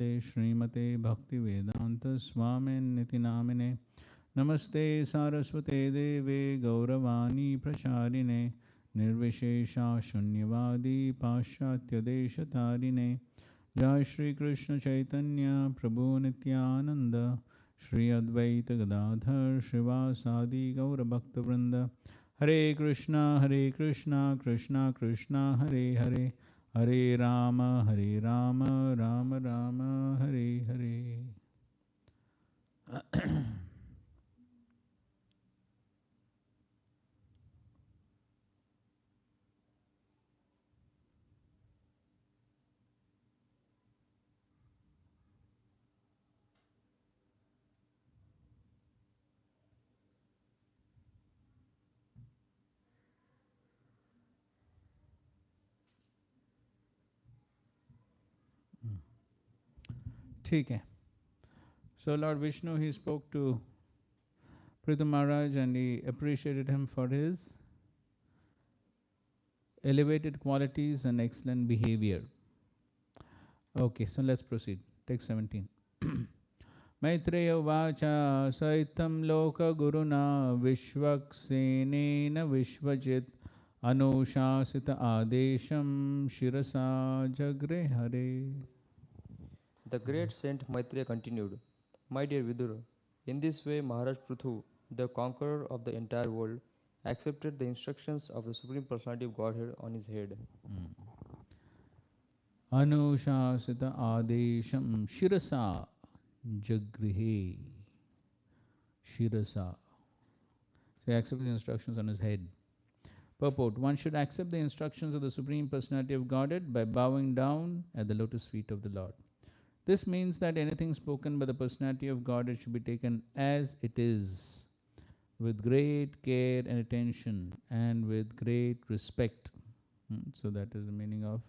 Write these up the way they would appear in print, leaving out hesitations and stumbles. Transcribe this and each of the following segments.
Srimate Bhaktivedanta Swamin Niti Namine Namaste Saraswate Deve Gauravani Pracharine Nirvishesha Shunyavadi Paschatya Deshatarine Jai Shri Krishna Chaitanya Prabhu Nityananda Shri Advaita Gadadhar Srivasadi Gaura Bhakta Vrinda Hare Krishna Krishna Krishna Hare Hare Hare Rama Rama Rama Hare Hare. ठीक है. So Lord Vishnu, he spoke to Prithu Maharaj and he appreciated him for his elevated qualities and excellent behavior. Okay, so let's proceed. Text 17. Maitreya vacha saitam loka guruna vishvaksenena vishvajit anushasita adesham shirasa jagre hare. The great saint Maitreya continued, My dear Vidura, in this way Maharaj Prithu, the conqueror of the entire world, accepted the instructions of the Supreme Personality of Godhead on his head. Anushasita adesham shirasa jagrihe. Shirasa. So he accepted the instructions on his head. Purport. One should accept the instructions of the Supreme Personality of Godhead by bowing down at the lotus feet of the Lord. This means that anything spoken by the Personality of Godhead should be taken as it is, with great care and attention, and with great respect. So that is the meaning of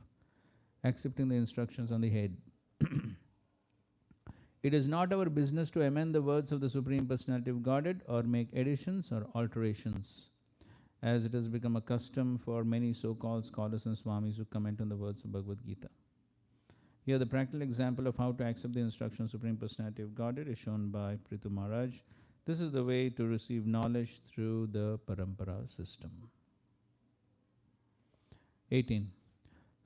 accepting the instructions on the head. It is not our business to amend the words of the Supreme Personality of Godhead or make additions or alterations, as it has become a custom for many so-called scholars and swamis who comment on the words of Bhagavad Gita. Here the practical example of how to accept the instruction of Supreme Personality of Godhead is shown by Prithu Maharaj. This is the way to receive knowledge through the Parampara system. 18.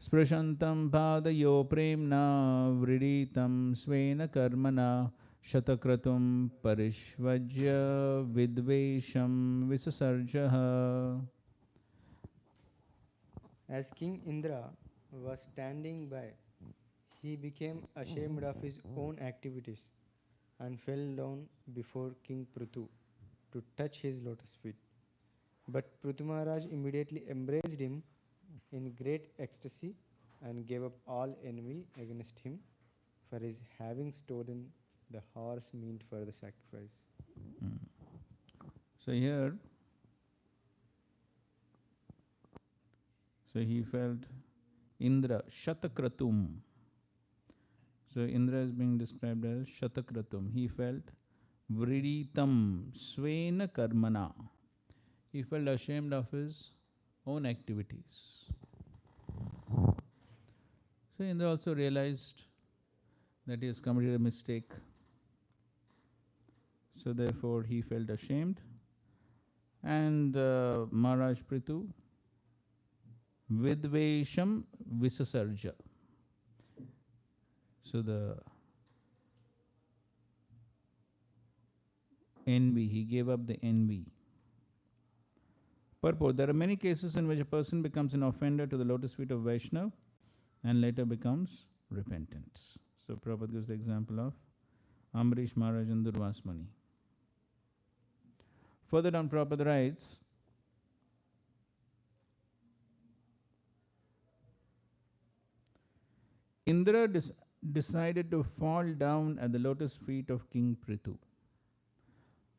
Sprashantam padayo premna vriditam svena karmana shatakratum parishvajya vidvesham visasarjaha. As King Indra was standing by, he became ashamed of his own activities and fell down before King Prithu to touch his lotus feet. But Prithu Maharaj immediately embraced him in great ecstasy and gave up all envy against him for his having stolen the horse meant for the sacrifice. So here, he felt Indra Shatakratum. So Indra is being described as Shatakratum. He felt Vriditam Svena Karmana. He felt ashamed of his own activities. So Indra also realized that he has committed a mistake. So therefore he felt ashamed. And Maharaj Prithu Vidvesham Visasarja. So the envy, he gave up the envy. Purport. There are many cases in which a person becomes an offender to the lotus feet of Vaishnav and later becomes repentant. So Prabhupada gives the example of Amrish Maharaj and Durvas Muni. Further down, Prabhupada writes, Indra decided to fall down at the lotus feet of King Prithu.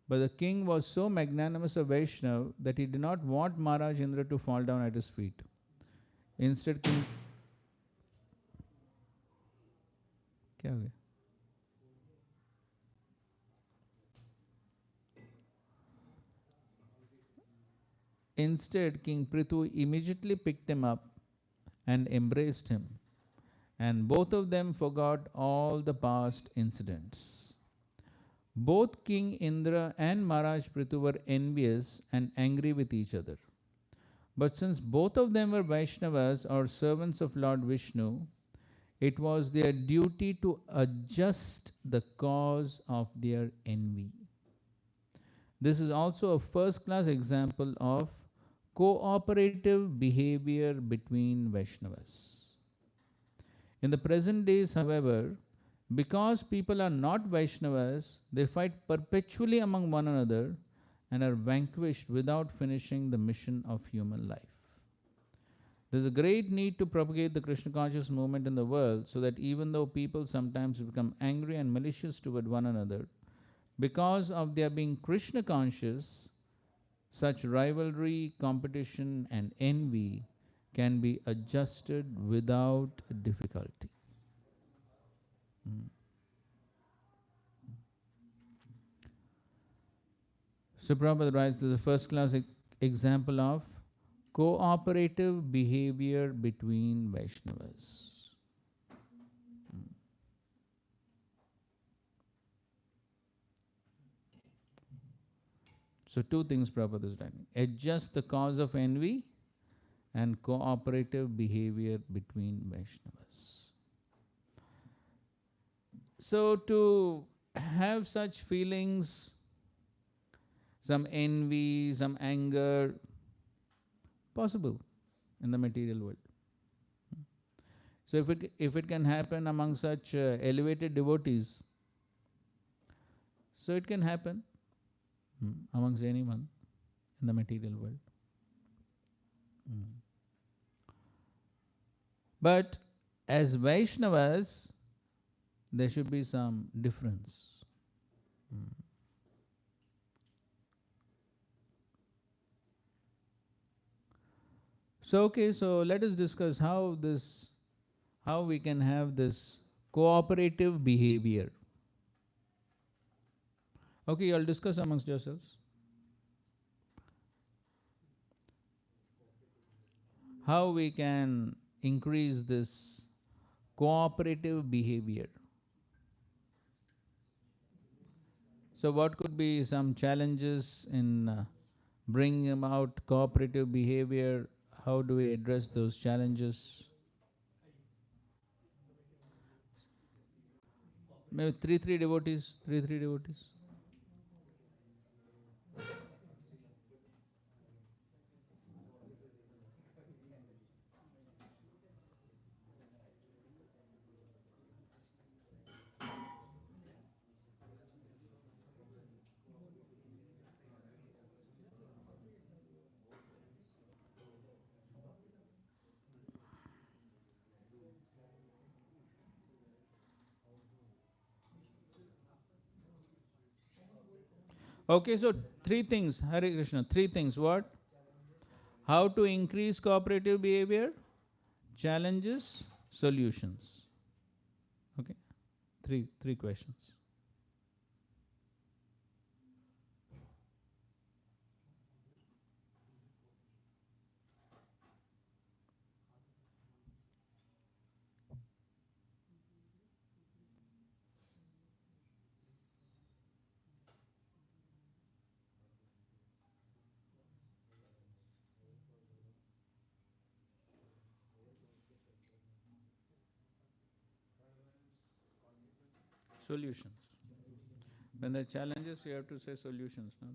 But the king was so magnanimous of Vaishnav that he did not want Maharaj Indra to fall down at his feet. Instead, King... क्या हो गया? Instead, King Prithu immediately picked him up and embraced him and both of them forgot all the past incidents. Both King Indra and Maharaj Prithu were envious and angry with each other. But since both of them were Vaishnavas or servants of Lord Vishnu, it was their duty to adjust the cause of their envy. This is also a first class example of cooperative behavior between Vaishnavas. In the present days, however, because people are not Vaishnavas, they fight perpetually among one another and are vanquished without finishing the mission of human life. There is a great need to propagate the Krishna conscious movement in the world so that even though people sometimes become angry and malicious toward one another, because of their being Krishna conscious, such rivalry, competition, and envy can be adjusted without difficulty. So Prabhupada writes, this is a first class example of cooperative behavior between Vaishnavas. So two things Prabhupada is writing. Adjust the cause of envy and cooperative behavior between Vaishnavas. So to have such feelings, some envy, some anger, possible in the material world. So if it can happen among such elevated devotees, so it can happen amongst anyone in the material world. But as Vaishnavas, there should be some difference. So okay, so let us discuss how we can have this cooperative behavior. Okay, you all discuss amongst yourselves. How we can increase this cooperative behavior. So what could be some challenges in bringing about cooperative behavior? How do we address those challenges? Maybe three devotees. Okay, so three things, Hare Krishna, three things. What? How to increase cooperative behavior, challenges, solutions. Okay, three questions. Solutions. When there are challenges, you have to say solutions. No?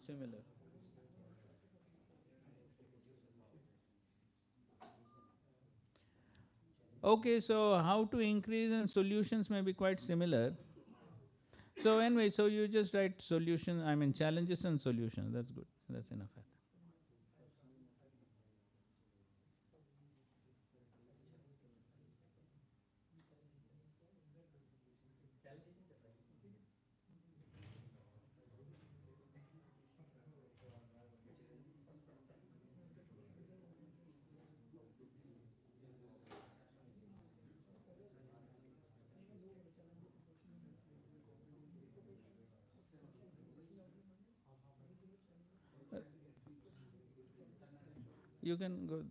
Similar. Okay, so how to increase and solutions may be quite similar. So anyway, so you just write challenges and solutions. That's good. That's enough. You can go.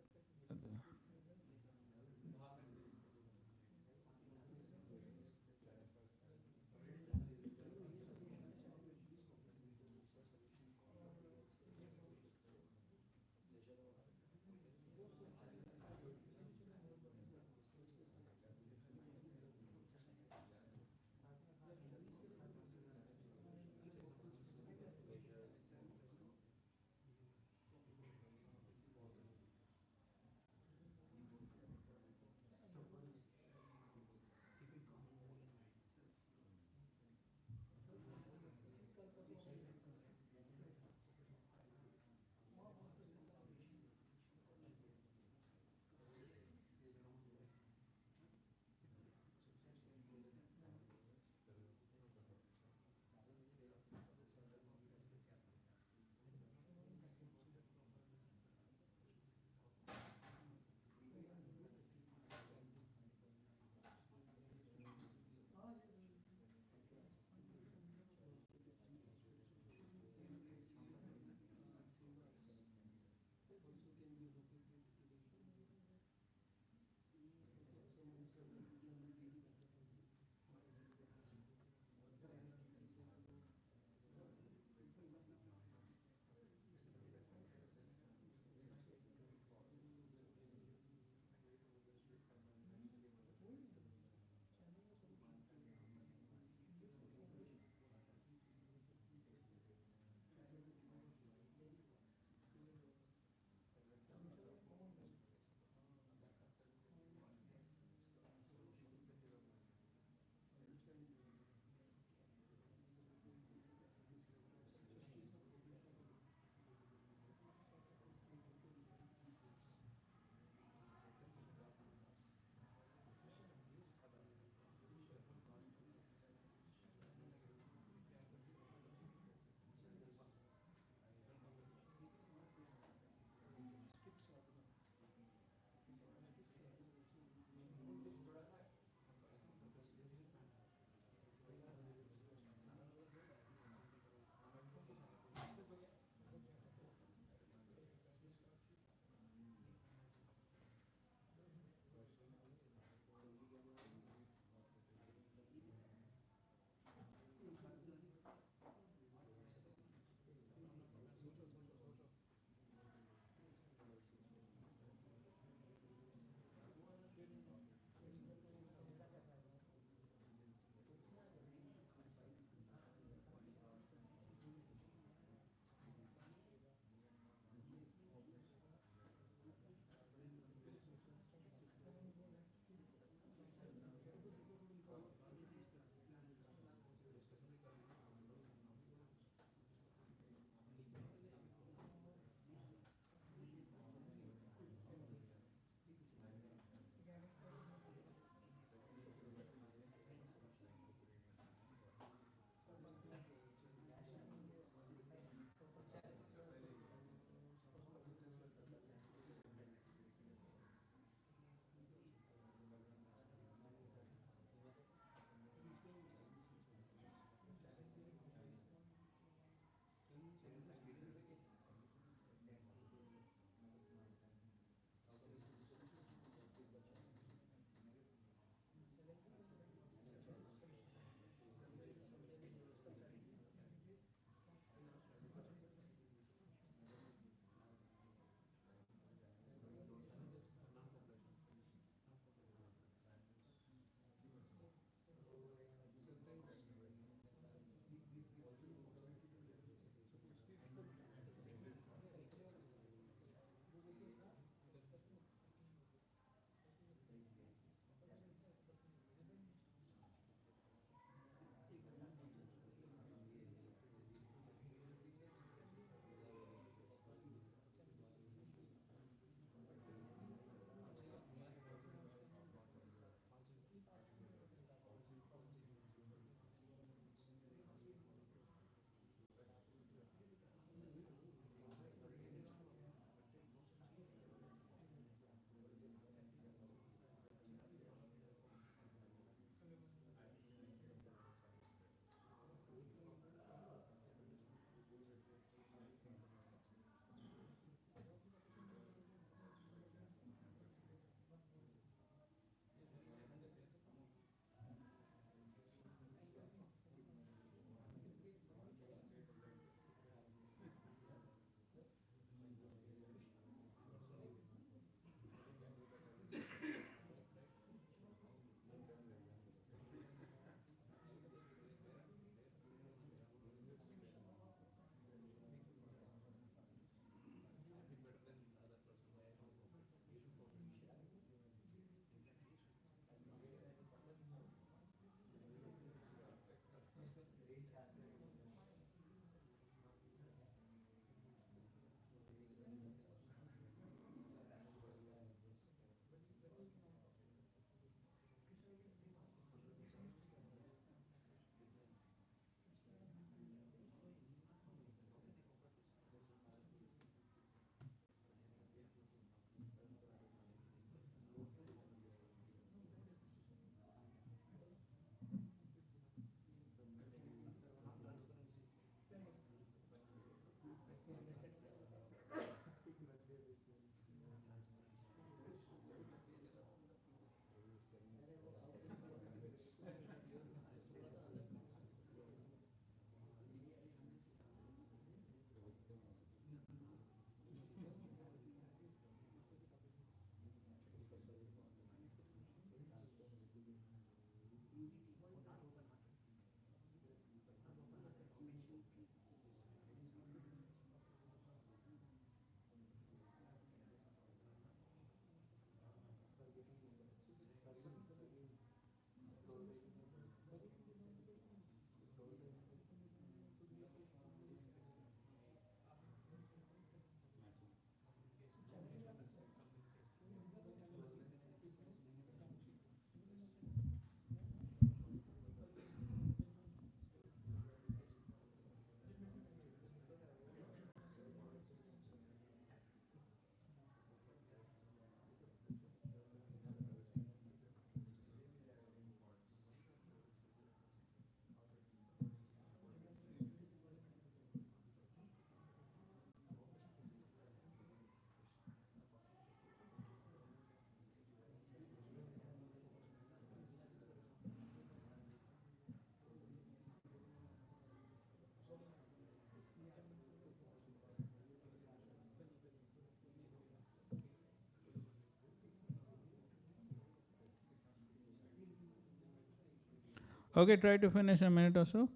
Okay, try to finish a minute or so.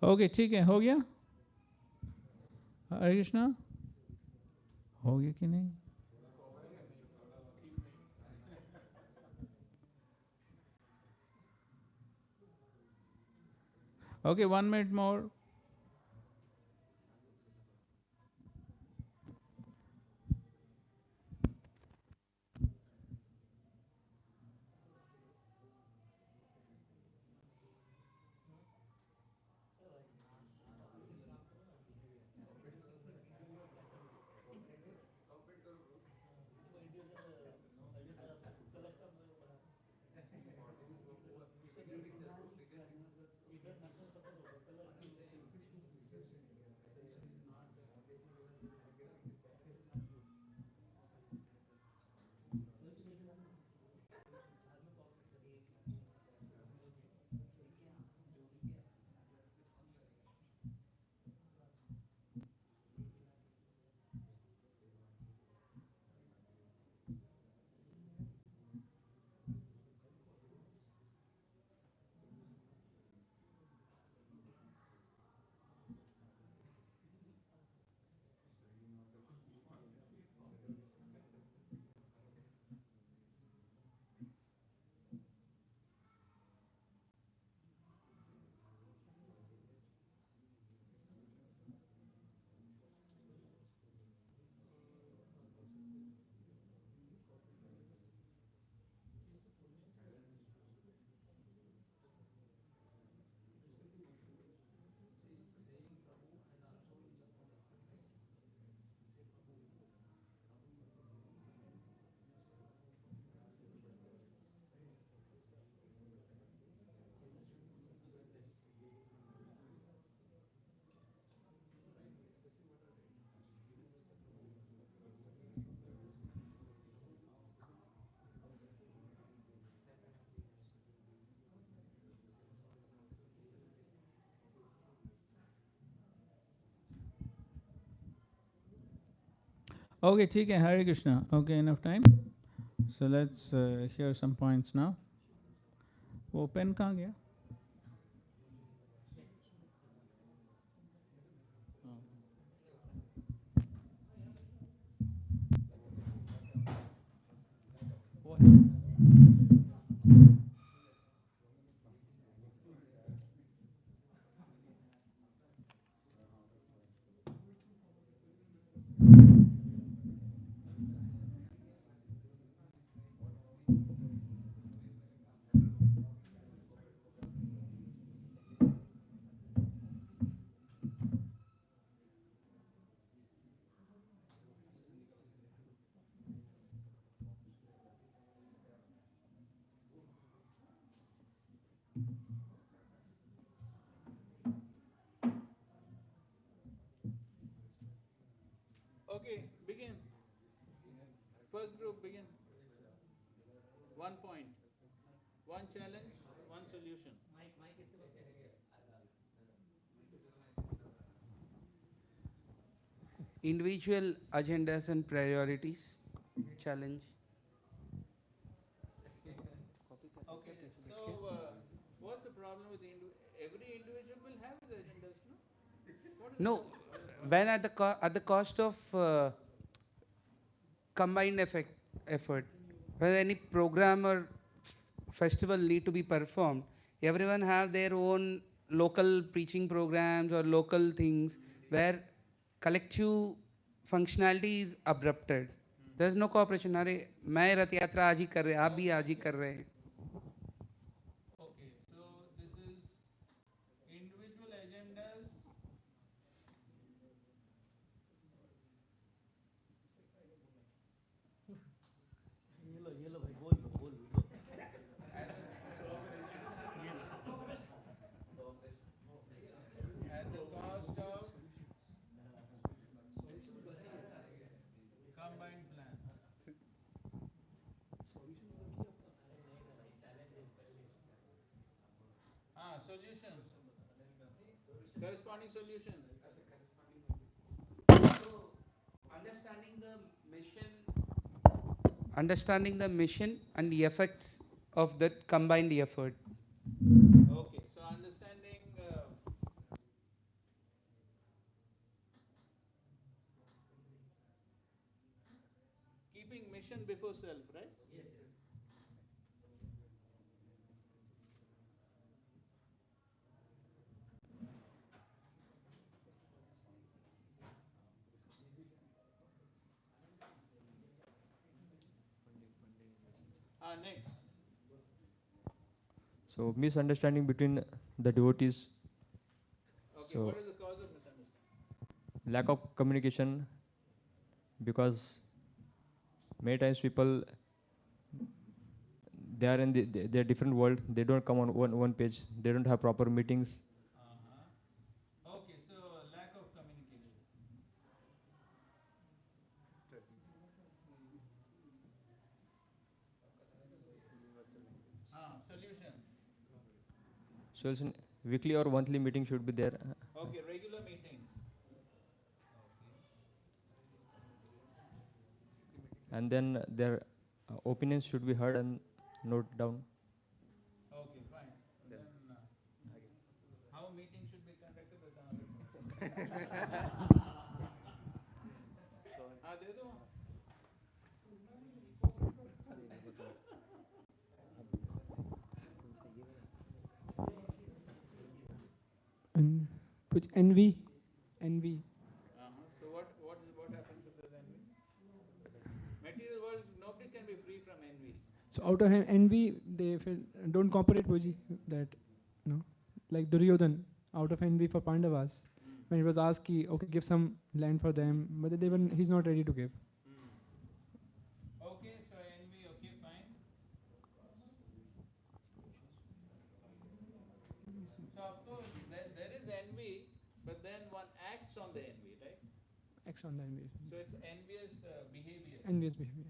Okay ठीक है, हो गया हरे कृष्णा, हो गया कि नहीं? Okay, 1 minute more. Okay, ठीक है, Hare Krishna. Okay, enough time. So let's hear some points now. वो पेन कहाँ गया? वो है। Okay, begin. First group, begin. 1 point. One challenge, one solution. Individual agendas and priorities challenge. Okay, so what's the problem with every individual will have his agendas, no? What is the No, problem? when at the cost of combined effort, when any program or festival need to be performed, everyone have their own local preaching programs or local things where collective functionality is abrupted. There is no cooperation. अरे मैं रथ यात्रा आज ही कर रहे हैं, आप भी आज ही कर रहे हैं. Okay, so this is individual agendas. At the cost of combined plans. Solution. Corresponding solution. So, understanding the mission and the effects of that combined effort. Okay, so understanding keeping mission before self, right? Yes. Next. So misunderstanding between the devotees. Okay, So what is the cause of misunderstanding? lack of communication, because many times people, they are in their different world. They don't come on one page. They don't have proper meetings. Okay, so lack of communication. Solution. Solution: weekly or monthly meeting should be there. Okay, regular meetings. And then their opinions should be heard and note down. Okay, fine. Then how meetings should be conducted, that's another question. दे दो. Which envy. So what happens if there's envy? Material world, nobody can be free from envy. So out of envy, they don't cooperate, Prabhuji. That like Duryodhan, out of envy for Pandavas, when it was asked, okay, give some land for them, but he's not ready to give. Okay, so envy, okay, fine. So of course there is envy, but then one acts on the envy, right? Acts on the envy. So it's envious behavior. Envious behavior.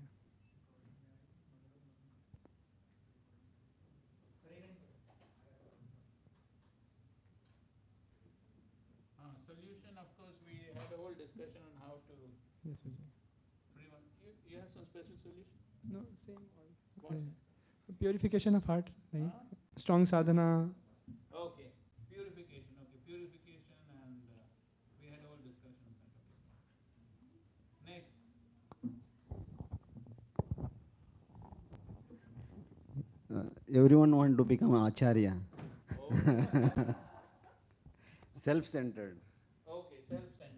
Solution, of course, we had a whole discussion on how to Yes, Prabhuji. prevent. You have some specific solution? No, same. What? Purification of heart, right? Strong sadhana. Okay, purification. Okay, purification, and we had a whole discussion on that. Okay. Next. Everyone want to become an acharya. Oh. Self-centered. Okay, self-centered.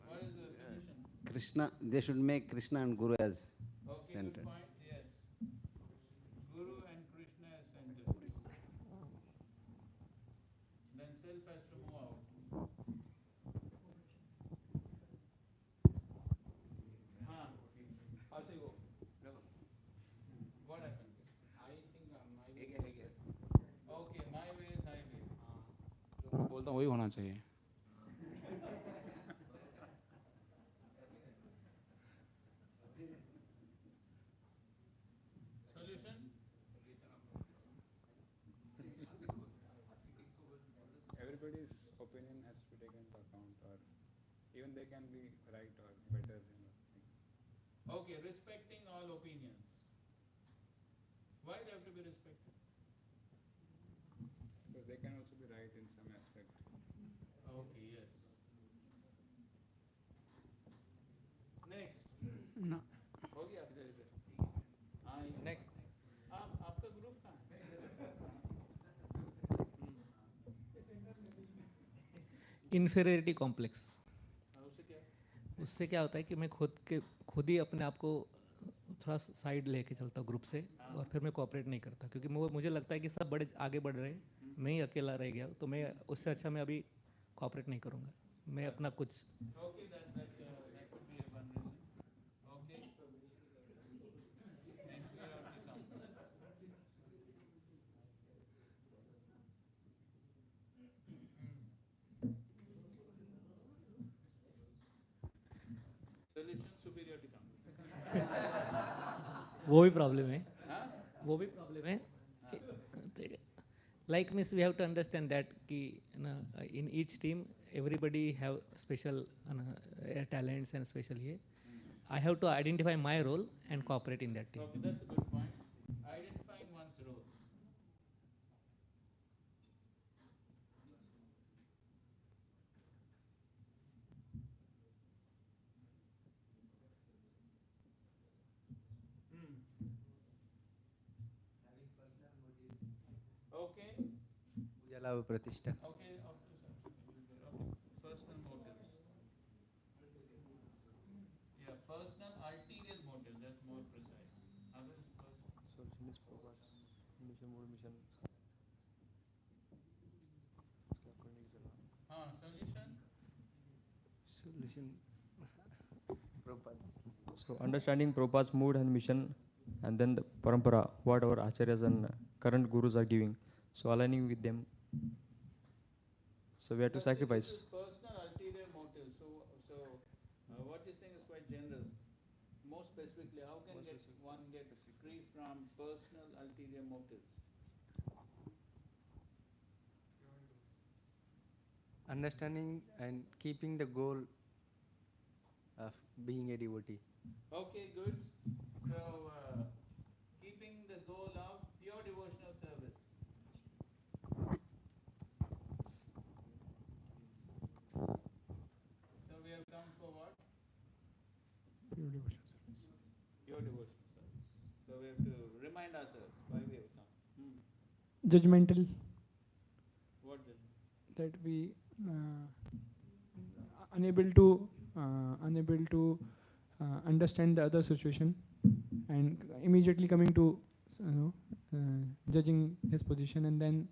What is the solution? Krishna, they should make Krishna and Guru as Okay, centered. good point. Yes. Guru and Krishna as centered. Then self has to move out. बोलता हूँ वही होना चाहिए. Solution? Everybody's opinion has to be taken into account, or even they can be right or better. Okay, respecting all opinions. Why they have to be respected? Because they can also be right in some aspect. Okay, yes. Next. No. हो गया? हाँ, Next. आपका group कहाँ है? Inferiority complex. उससे क्या? उससे क्या होता है कि मैं खुद ही अपने आप को थोड़ा साइड लेके चलता हूँ ग्रुप से, और फिर मैं कोऑपरेट नहीं करता, क्योंकि मुझे लगता है कि सब बड़े आगे बढ़ रहे हैं, मैं ही अकेला रह गया, तो मैं उससे अच्छा मैं अभी कोऑपरेट नहीं करूँगा, मैं अपना कुछ. Okay, that could be a one reason. Okay. Inferiority complex. Solution superiority complex. वो भी प्रॉब्लम है, हाँ? वो भी प्रॉब्लम है. Like means we have to understand that कि in each team everybody have special talents and special ये. I have to identify my role and cooperate in that team. Okay, that's a good point. Identifying one's role. Okay. Ujala Pratishta. Okay, okay, personal motives. Yeah, personal ulterior motive, that's more precise. Others personal. Solution is Prabhu's mission, more mission. Solution? Solution. Prabhupada. So understanding Prabhupada's mood and mission, and then the parampara, what our acharyas and current gurus are giving. So aligning with them. So we have to sacrifice. This is personal ulterior motive. So what you're saying is quite general. More specifically, how can one get free from personal ulterior motives? Understanding and keeping the goal of being a devotee. Okay, good. So keeping the goal of pure devotional service. So we have come for what? Pure devotion service. Pure devotional service. So we have to remind ourselves why we have come. Judgmental, What then? that we unable to understand the other situation, and immediately coming to judging his position, and then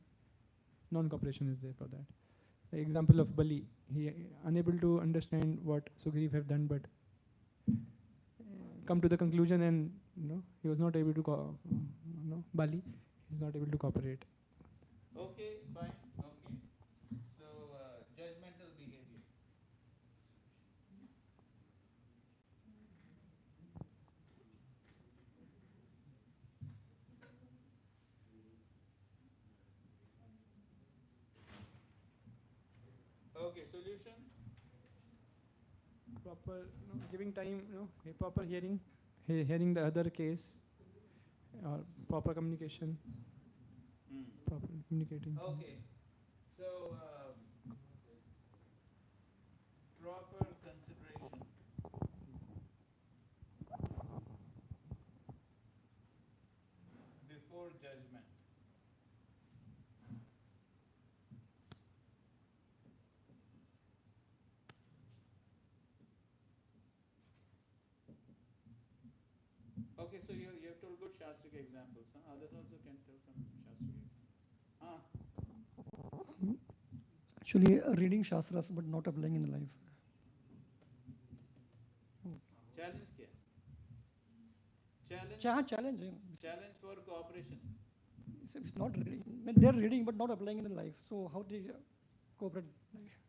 non-cooperation is there for that. The example of Bali, he unable to understand what Sugriv have done, but come to the conclusion, and he was not able to Bali is not able to cooperate. Okay, fine. Okay. So judgmental behavior. Okay, solution? Proper giving time, proper hearing the other case, or proper communication, proper communicating. Okay. So proper consideration. Before judgment. Okay, so you have told good Shastric examples. Huh? Others also can tell some Shastric examples. Actually, reading Shastras but not applying in life. Challenge क्या? Challenge. Challenge. Challenge for cooperation. It's not reading. I mean, they're reading but not applying in life. So how they cooperate.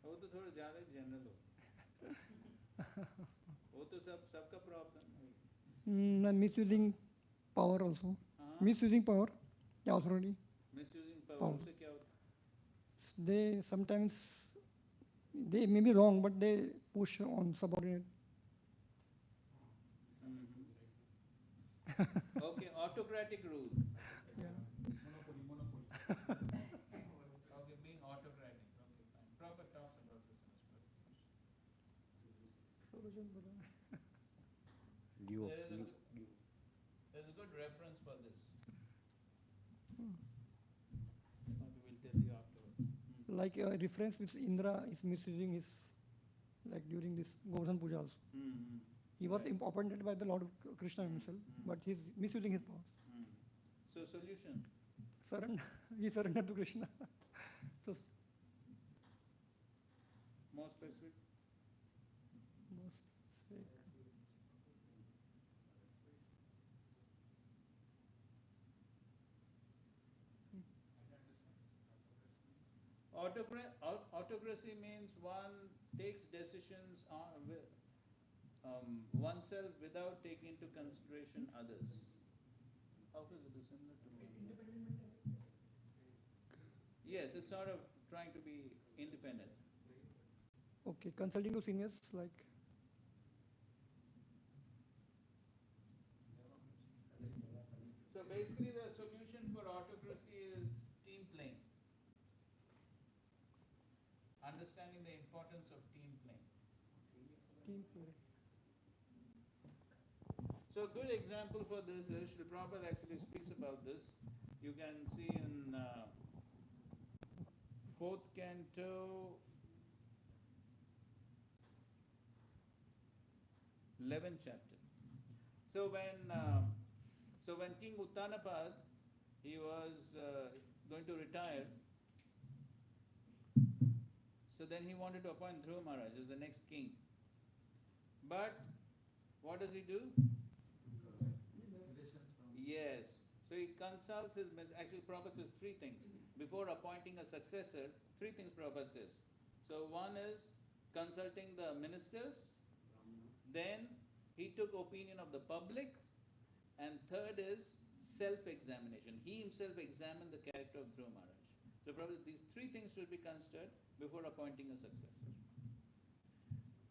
वो तो थोड़ा ज़्यादा general हो, वो तो सबका problem है। Misusing power also. हाँ, Misusing power. Yeah, authority. misusing power Power. से क्या होता है? They sometimes they may be wrong, but they push on subordinate. Okay, autocratic rule. Yeah. Okay, being autocratic. Okay, fine. Proper talks about this in his book. There is a good reference for this. Okay, we'll tell you afterwards. Like a reference which Indra is misusing his, like during this Govardhan Puja also. He was appointed by the Lord Krishna himself, but he's misusing his powers. So solution. Surrender. He surrendered to Krishna. So More specific. most say, Autocracy means one takes decisions oneself without taking into consideration others. How is it similar to me? Yes, it's sort of trying to be independent. okay, consulting to seniors like. So basically the solution for autocracy is team playing. Understanding the importance of team playing. Team play. So a good example for this is, Srila Prabhupada actually speaks about this. You can see in 4th canto, 11th chapter. So when King Uttanapad, he was going to retire, so then he wanted to appoint Dhruva Maharaj as the next king. But what does he do? Yes. So he consults his, actually Prabhupada says 3 things. Before appointing a successor, 3 things Prabhupada says. So one is consulting the ministers, then he took opinion of the public, and third is self-examination. He himself examined the character of Dhruva Maharaj. So Prabhupada, these 3 things should be considered before appointing a successor.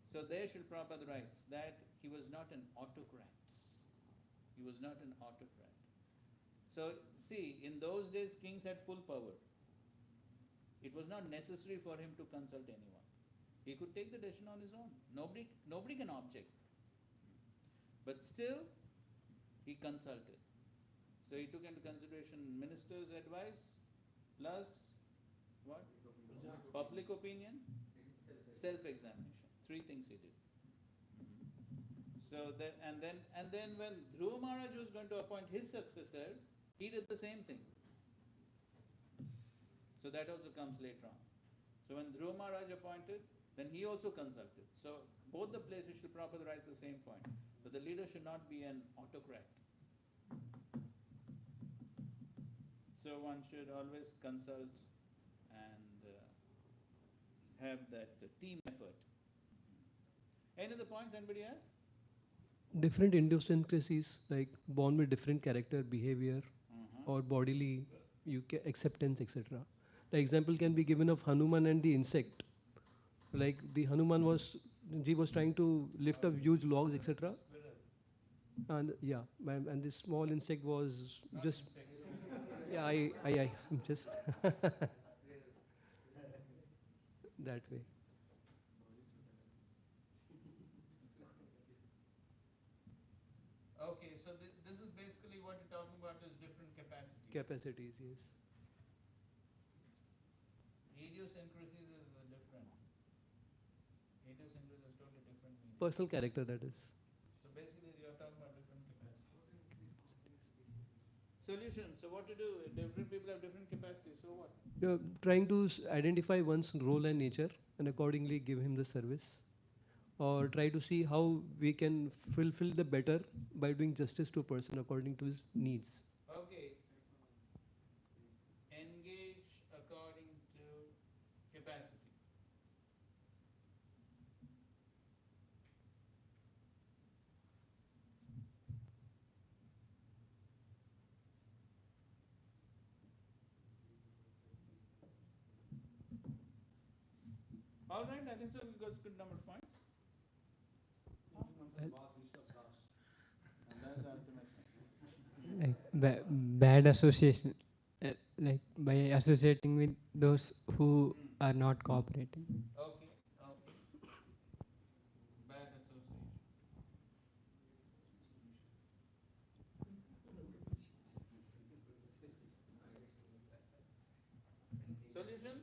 So there Srila Prabhupada writes that he was not an autocrat. He was not an autocrat. So see, in those days kings had full power. It was not necessary for him to consult anyone. He could take the decision on his own. Nobody can object. But still, he consulted. So he took into consideration ministers' advice, plus what? Public opinion, self-examination. 3 things he did. So that, and then when Dhruva Maharaj was going to appoint his successor, he did the same thing. So that also comes later on. So when Dhruva Maharaj appointed, then he also consulted. So both the places Srila Prabhupada writes the same point. But the leader should not be an autocrat. So one should always consult and have that team effort. Any other points anybody has? Different idiosyncrasies, like born with different character, behavior, or bodily acceptance, etc. The example can be given of Hanuman and the insect. Like the Hanuman was trying to lift up huge logs, etc. And yeah, and this small insect was just, yeah, I'm just that way. Okay, so this is basically what you're talking about is different capacities. Capacities, yes. Idiosyncrasies is different. Idiosyncrasies is totally different meaning. Personal character, that is. So basically you're talking about different capacities. Solution, so what to do? Different people have different capacities, so what? You're trying to identify one's role and nature and accordingly give him the service. Or try to see how we can fulfill the better by doing justice to a person according to his needs. Okay. Engage according to capacity. All right, I think so. We got good number of points. And that's the ultimate thing. Like bad association, like by associating with those who are not cooperating. Okay. Bad association. Solution?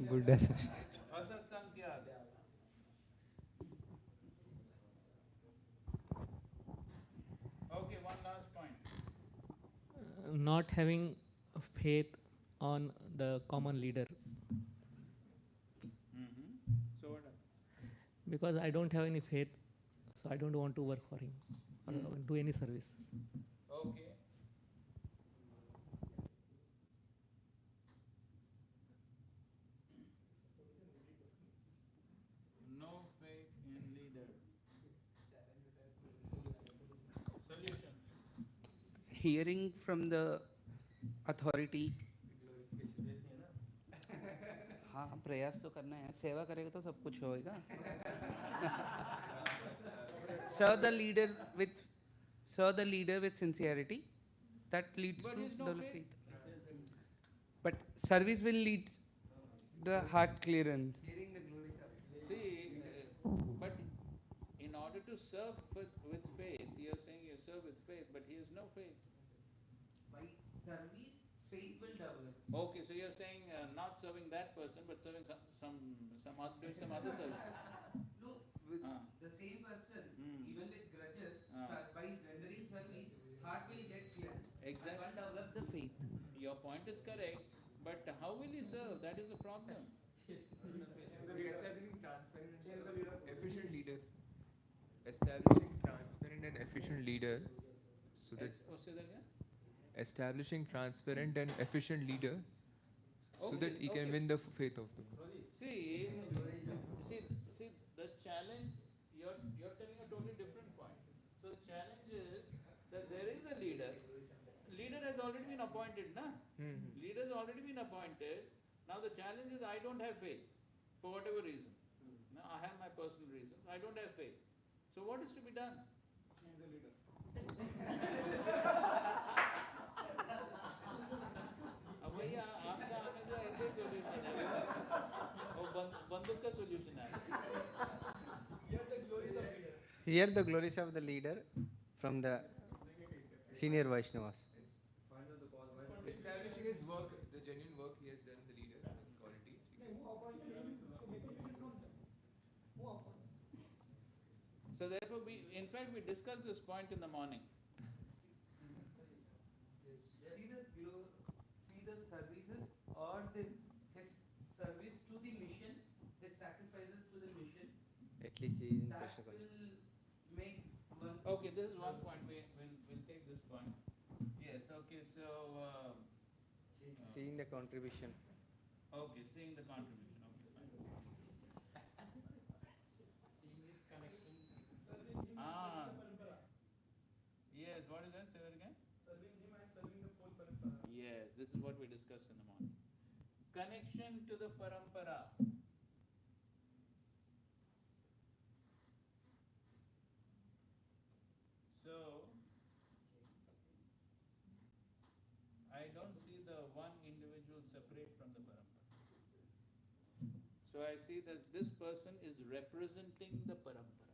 Good association. Asat Sankyad. Okay, one last point. Not having faith on the common leader, So what? because I don't have any faith, so I don't want to work for him or do any service. Okay. No faith in leader. Solution. Hearing from the authority. हाँ प्रयास तो करना है, सेवा करेगा तो सब कुछ होएगा. Serve the leader with sincerity. That leads But to he's no develop faith. faith. But service will lead the heart clearance. See, but in order to serve with faith, you're saying you serve with faith, but he has no faith. By service, faith will develop. Okay, so you're saying not serving that person, but serving doing some other service. No, with the same person, even with grudges, by rendering service, heart will get cleansed. Exactly. And one develop the faith. Your point is correct, but how will he serve? That is the problem. Establishing transparent and efficient leader. Establishing transparent and efficient leader. So that Say that again? establishing transparent and efficient leader, so that he can win the faith of the world. See, the challenge, you're telling a totally different point. So the challenge is that there is a leader. Leader has already been appointed, na? Leader has already been appointed. Now the challenge is I don't have faith, for whatever reason. Now I have my personal reasons. I don't have faith. So what is to be done? Change the leader. अब भैया आपका हमेशा ऐसे solution है वो बंदूक का solution है. Hear the glories of the leader from the senior Vaishnavas. Establishing his work, the genuine work he has done, the leader, his qualities. So therefore, in fact, we discussed this point in the morning. See the services or his service to the mission, his sacrifices to the mission. At least he is in That Krishna will consciousness. make one. Okay, this is one point. We'll take this point. Yes. Okay. So. Seeing the contribution. Okay, seeing the contribution. Okay, fine. Yes. What is that? Say that again. Serving him and serving the full parampara. Yes, this is what we discussed in the morning. Connection to the parampara. So, I don't see the one individual separate from the parampara. So I see that this person is representing the parampara.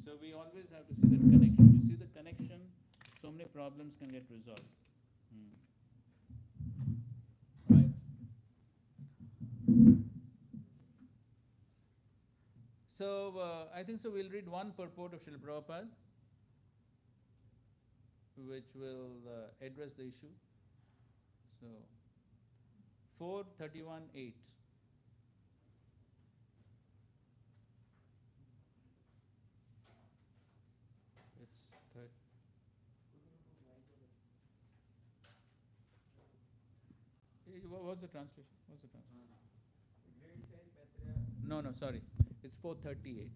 So we always have to see that connection. You see the connection, so many problems can get resolved. Right. So I think so we'll read one purport of Srila Prabhupada, which will address the issue. So 431.8. It's third. What's the translation? What's the translation? No, sorry. It's 438.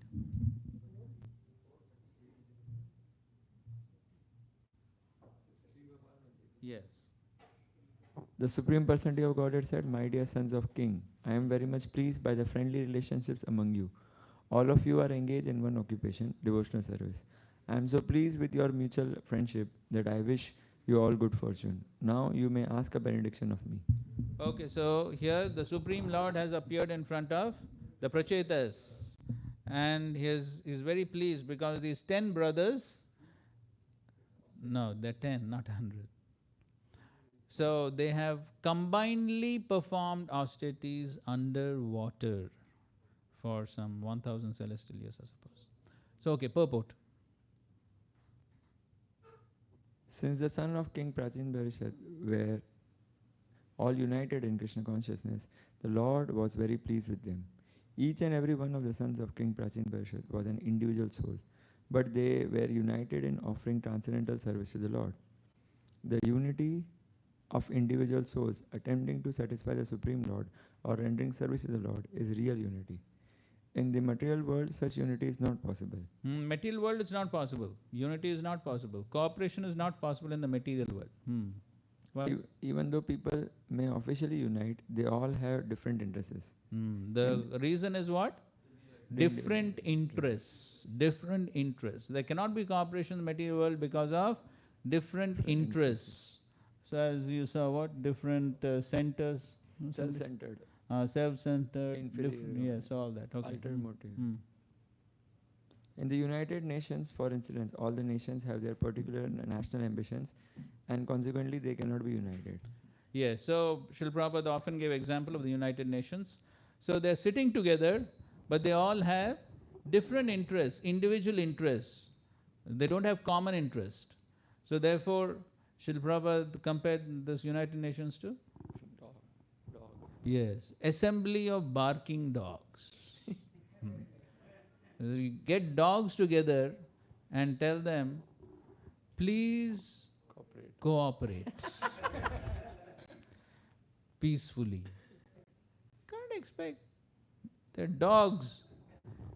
Yes. The Supreme Personality of Godhead said, "My dear sons of King, I am very much pleased by the friendly relationships among you. All of you are engaged in one occupation, devotional service. I am so pleased with your mutual friendship that I wish you all good fortune. Now you may ask a benediction of me." Okay, so here the Supreme Lord has appeared in front of the Prachetas, and he's very pleased because these 10 brothers, no, they're 10, not 100. So they have combinedly performed austerities underwater for some 1000 celestial years, I suppose. So, okay, purport. Since the son of King Prachin Parishad were all united in Krishna consciousness, the Lord was very pleased with them. Each and every one of the sons of King Prachin Parishad was an individual soul, but they were united in offering transcendental service to the Lord. The unity of individual souls attempting to satisfy the Supreme Lord or rendering service to the Lord is real unity. In the material world, such unity is not possible. Material world is not possible. Unity is not possible. Cooperation is not possible in the material world. Well, Even though people may officially unite, they all have different interests. the reason is what? Different interests. Different interests. There cannot be cooperation in the material world because of different interests. So as you saw, what? Different centers. Self-centered. Self-centered. Inferior. Yes, all that. Okay. Ulterior motive. In the United Nations, for instance, all the nations have their particular national ambitions, and consequently they cannot be united. Yes, so Srila Prabhupada often gave example of the United Nations. So they're sitting together, but they all have different interests, individual interests. They don't have common interest. So therefore, Srila Prabhupada compared this United Nations to? Yes, assembly of barking dogs. You get dogs together and tell them, please cooperate. Peacefully. Can't expect. They're dogs.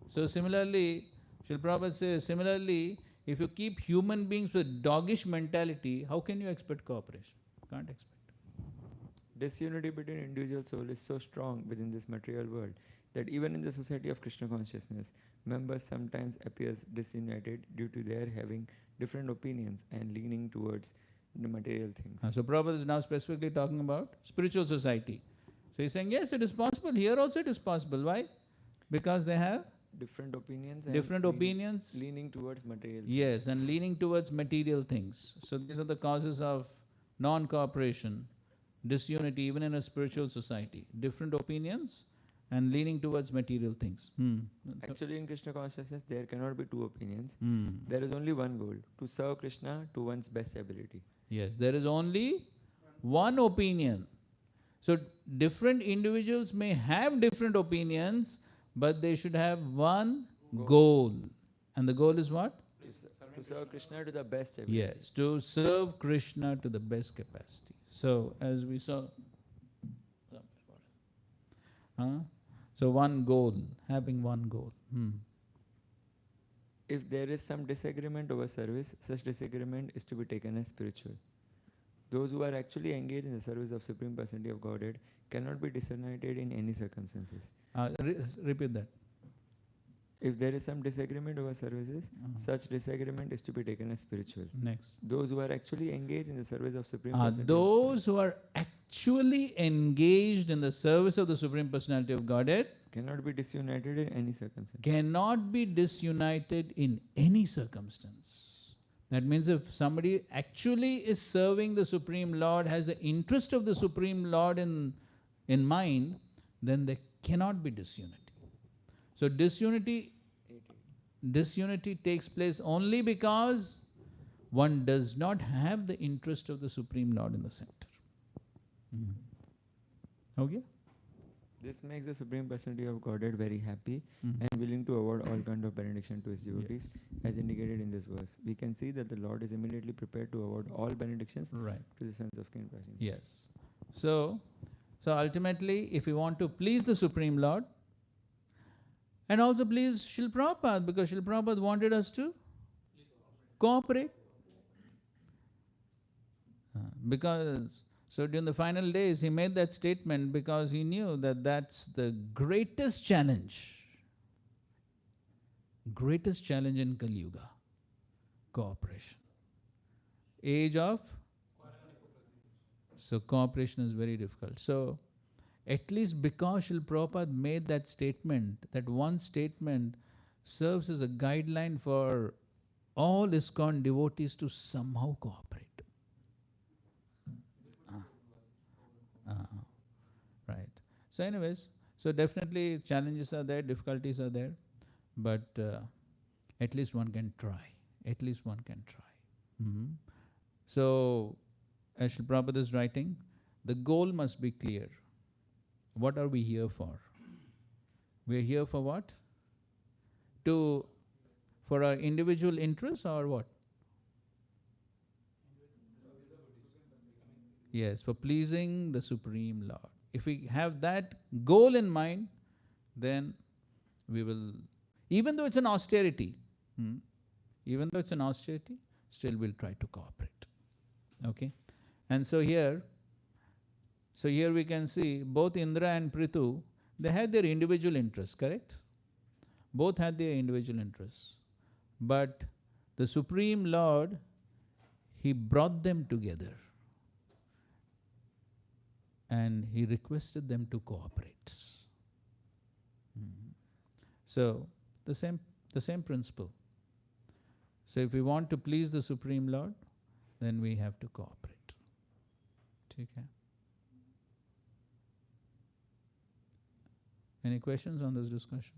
So similarly, Srila Prabhupada says, similarly, if you keep human beings with doggish mentality, how can you expect cooperation? Can't expect. Disunity between individual soul is so strong within this material world that even in the society of Krishna consciousness, members sometimes appears disunited due to their having different opinions and leaning towards the material things. So Prabhupada is now specifically talking about spiritual society. So he's saying, yes, it is possible. Here also it is possible. Why? Because they have different opinions. Leaning towards material things. Yes, and leaning towards material things. So these are the causes of non-cooperation, disunity even in a spiritual society. Different opinions and leaning towards material things. Actually, in Krishna consciousness, there cannot be two opinions. There is only one goal, to serve Krishna to one's best ability. Yes, there is only one opinion. So different individuals may have different opinions, but they should have one goal. And the goal is what? To serve Krishna to the best ability. Yes, to serve Krishna to the best capacity. So as we saw, so one goal, having one goal. If there is some disagreement over service, such disagreement is to be taken as spiritual. Those who are actually engaged in the service of Supreme Personality of Godhead cannot be disunited in any circumstances. Repeat that. If there is some disagreement over services, such disagreement is to be taken as spiritual. Next. Those who are actually engaged in the service of Supreme Personality. Those who are actually engaged in the service of the Supreme Personality of Godhead cannot be disunited in any circumstance. Cannot be disunited in any circumstance. That means if somebody actually is serving the Supreme Lord, has the interest of the Supreme Lord in mind, then there cannot be disunity. So disunity takes place only because one does not have the interest of the Supreme Lord in the center. Okay? This makes the Supreme Personality of Godhead very happy and willing to award all kind of benediction to his devotees, as indicated in this verse. We can see that the Lord is immediately prepared to award all benedictions to the sons of King Prachin. Yes. So ultimately, if we want to please the Supreme Lord, and also please Srila Prabhupada, because Srila Prabhupada wanted us to cooperate. Because So during the final days, he made that statement because he knew that that's the greatest challenge in Kali Yuga, cooperation. Age of? So cooperation is very difficult. So at least because Srila Prabhupada made that statement, that one statement serves as a guideline for all ISKCON devotees to somehow cooperate. Right. So anyways, so definitely challenges are there, difficulties are there, but at least one can try. At least one can try. So, as Srila Prabhupada is writing, the goal must be clear. What are we here for? We are here for what? For our individual interests or what? Yes, for pleasing the Supreme Lord. If we have that goal in mind, then we will, even though it's an austerity, still we'll try to cooperate. Okay? And so here we can see both Indra and Prithu, they had their individual interests, correct? Both had their individual interests. But the Supreme Lord, He brought them together. And He requested them to cooperate. So, the same principle. So, if we want to please the Supreme Lord, then we have to cooperate. Okay. Any questions on this discussion?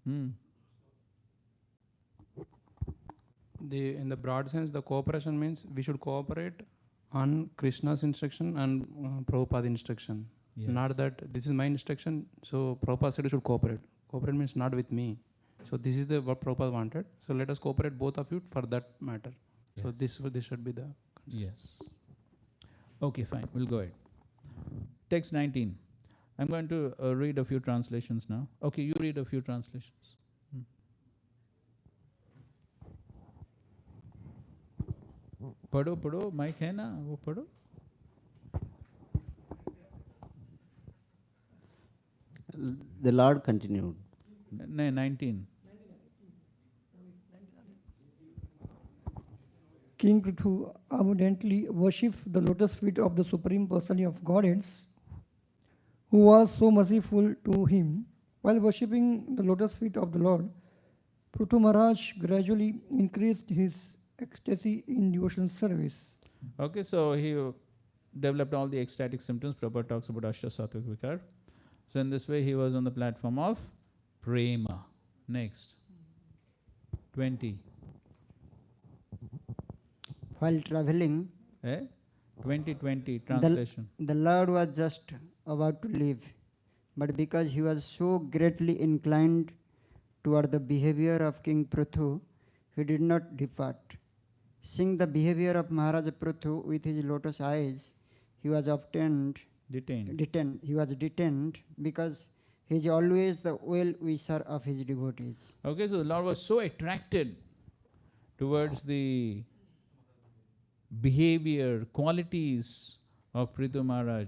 In the broad sense, the cooperation means we should cooperate on Krishna's instruction and Prabhupada's instruction. Yes. Not that this is my instruction, so Prabhupada said you should cooperate. Cooperate means not with me. So this is what Prabhupada wanted. So let us cooperate both of you for that matter. Yes. So this should be the Yes. Okay, fine. We'll go ahead. Text 19. I'm going to read a few translations now. Okay, you read a few translations. पढ़ो mic है ना वो पढ़ो. The Lord continued. 19. King Prithu abundantly worshipped the lotus feet of the Supreme Personality of Godhead, who was so merciful to him. While worshipping the lotus feet of the Lord, Prithu Maharaj gradually increased his ecstasy in devotional service. Okay, so he developed all the ecstatic symptoms. Prabhupada talks about Ashta Sattvic Vikar. So in this way, he was on the platform of prema. Next. 20. While traveling, 2020 translation. The Lord was just about to leave, but because he was so greatly inclined toward the behavior of King Prithu, he did not depart. Seeing the behavior of Maharaj Prithu with his lotus eyes, he was detained. He was detained because he is always the well-wisher of his devotees. Okay, so the Lord was so attracted towards the behavior, qualities of Prithu Maharaj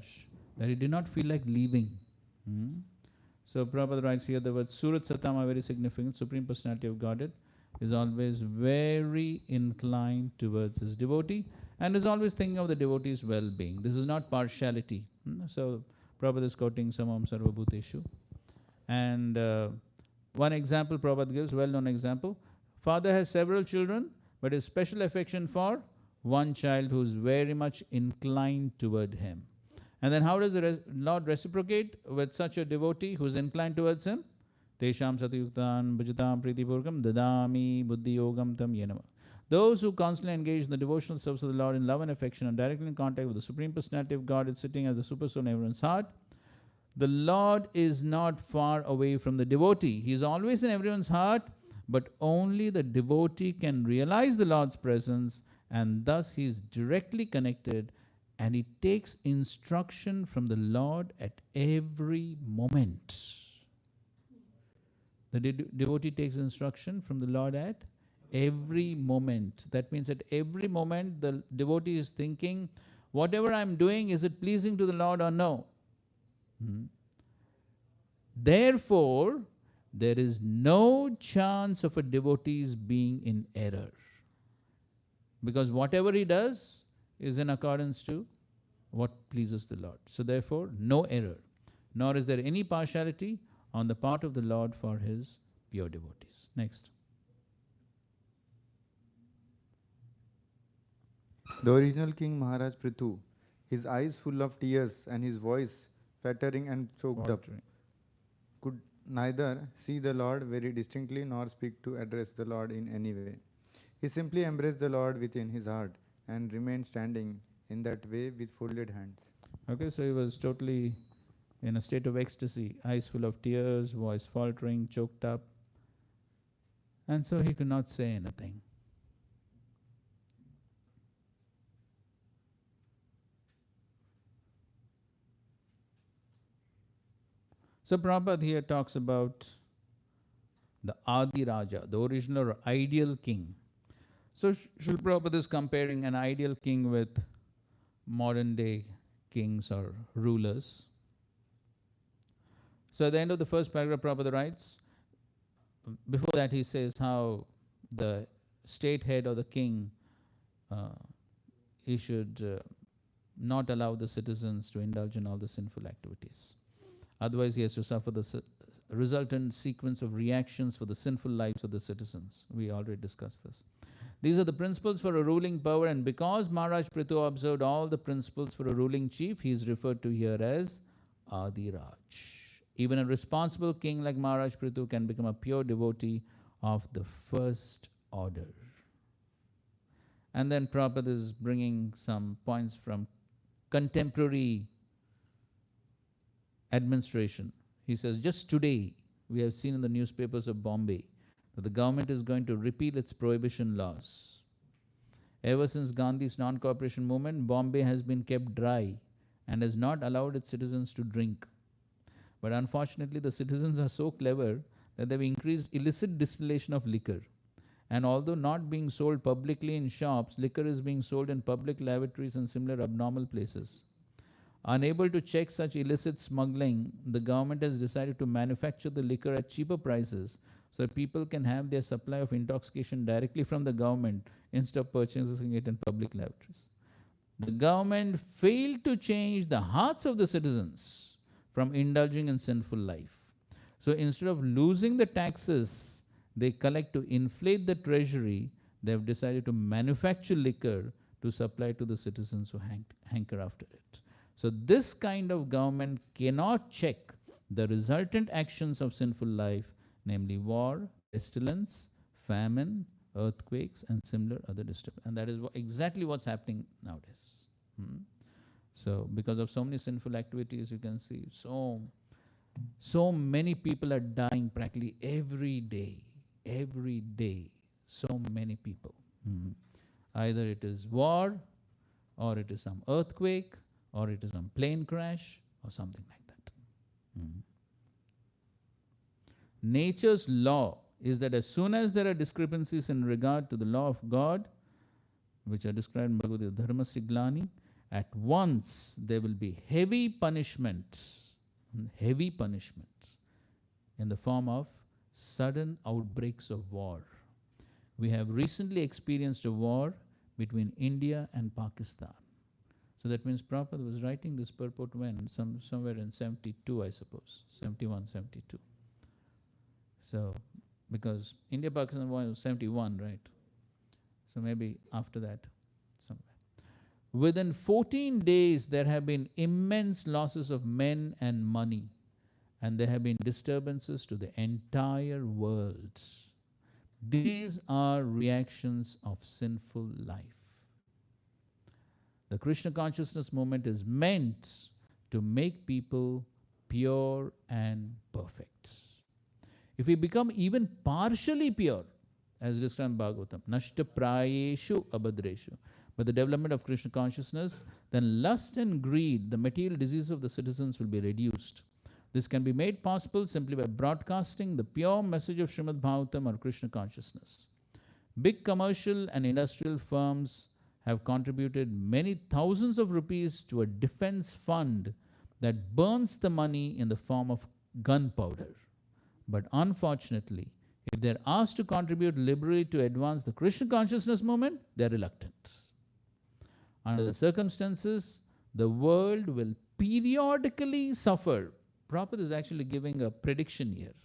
that he did not feel like leaving. So Prabhupada writes here the word Surat Satam are very significant. Supreme Personality of Godhead is always very inclined towards his devotee and is always thinking of the devotee's well-being. This is not partiality. So Prabhupada is quoting Samam Sarvabhuteshu. And one example Prabhupada gives, well-known example. Father has several children, but his special affection for one child who is very much inclined toward him. And then how does the Lord reciprocate with such a devotee who is inclined towards him? Tesham satayuktan bhajatam pritipurkam dadami buddhi yogam tam yenama. Those who constantly engage in the devotional service of the Lord in love and affection and directly in contact with the Supreme Personality of God is sitting as the super soul in everyone's heart. The Lord is not far away from the devotee. He is always in everyone's heart, but only the devotee can realize the Lord's presence, and thus he is directly connected, and he takes instruction from the Lord at every moment. The devotee takes instruction from the Lord at Every moment. That means at every moment the devotee is thinking, whatever I'm doing, is it pleasing to the Lord or no? Therefore, there is no chance of a devotee's being in error. Because whatever he does is in accordance to what pleases the Lord. So therefore, no error, nor is there any partiality on the part of the Lord for his pure devotees. Next. The original King Maharaj Prithu, his eyes full of tears and his voice faltering and choked up, could neither see the Lord very distinctly nor speak to address the Lord in any way. He simply embraced the Lord within his heart and remained standing in that way with folded hands. Okay, so he was totally in a state of ecstasy, eyes full of tears, voice faltering, choked up, and so he could not say anything. So Prabhupada here talks about the Adi Raja, the original or ideal king. So Srila Prabhupada is comparing an ideal king with modern day kings or rulers. So at the end of the first paragraph, Prabhupada writes, before that he says how the state head or the king, he should not allow the citizens to indulge in all the sinful activities. Otherwise, he has to suffer the resultant sequence of reactions for the sinful lives of the citizens. We already discussed this. These are the principles for a ruling power, and because Maharaj Prithu observed all the principles for a ruling chief, he is referred to here as Adi Raj. Even a responsible king like Maharaj Prithu can become a pure devotee of the first order. And then Prabhupada is bringing some points from contemporary administration. He says, just today, we have seen in the newspapers of Bombay that the government is going to repeal its prohibition laws. Ever since Gandhi's non-cooperation movement, Bombay has been kept dry and has not allowed its citizens to drink. But unfortunately, the citizens are so clever that they've increased illicit distillation of liquor. And although not being sold publicly in shops, liquor is being sold in public lavatories and similar abnormal places. Unable to check such illicit smuggling, the government has decided to manufacture the liquor at cheaper prices so that people can have their supply of intoxication directly from the government instead of purchasing it in public lavatories. The government failed to change the hearts of the citizens from indulging in sinful life. So instead of losing the taxes they collect to inflate the treasury, they have decided to manufacture liquor to supply to the citizens who hanker after it. So this kind of government cannot check the resultant actions of sinful life, namely war, pestilence, famine, earthquakes, and similar other disturbances. And that is exactly what's happening nowadays. So because of so many sinful activities, you can see so many people are dying practically every day, so many people. Either it is war, or it is some earthquake, or it is some plane crash, or something like that. Nature's law is that as soon as there are discrepancies in regard to the law of God, which are described in Bhagavad Gita, Dharma Siglani, at once there will be heavy punishments in the form of sudden outbreaks of war. We have recently experienced a war between India and Pakistan. So that means Prabhupada was writing this purport when? Somewhere in 72, I suppose. 71, 72. So, because India-Pakistan war was 71, right? So maybe after that, somewhere. Within 14 days, there have been immense losses of men and money, and there have been disturbances to the entire world. These are reactions of sinful life. The Krishna consciousness movement is meant to make people pure and perfect. If we become even partially pure, as described in Bhagavatam, nashta prayeshu abhadreshu, by the development of Krishna consciousness, then lust and greed, the material disease of the citizens, will be reduced. This can be made possible simply by broadcasting the pure message of Srimad Bhagavatam or Krishna consciousness. Big commercial and industrial firms have contributed many thousands of rupees to a defense fund that burns the money in the form of gunpowder. But unfortunately, if they're asked to contribute liberally to advance the Krishna consciousness movement, they're reluctant. Under the circumstances, the world will periodically suffer. Prabhupada is actually giving a prediction here,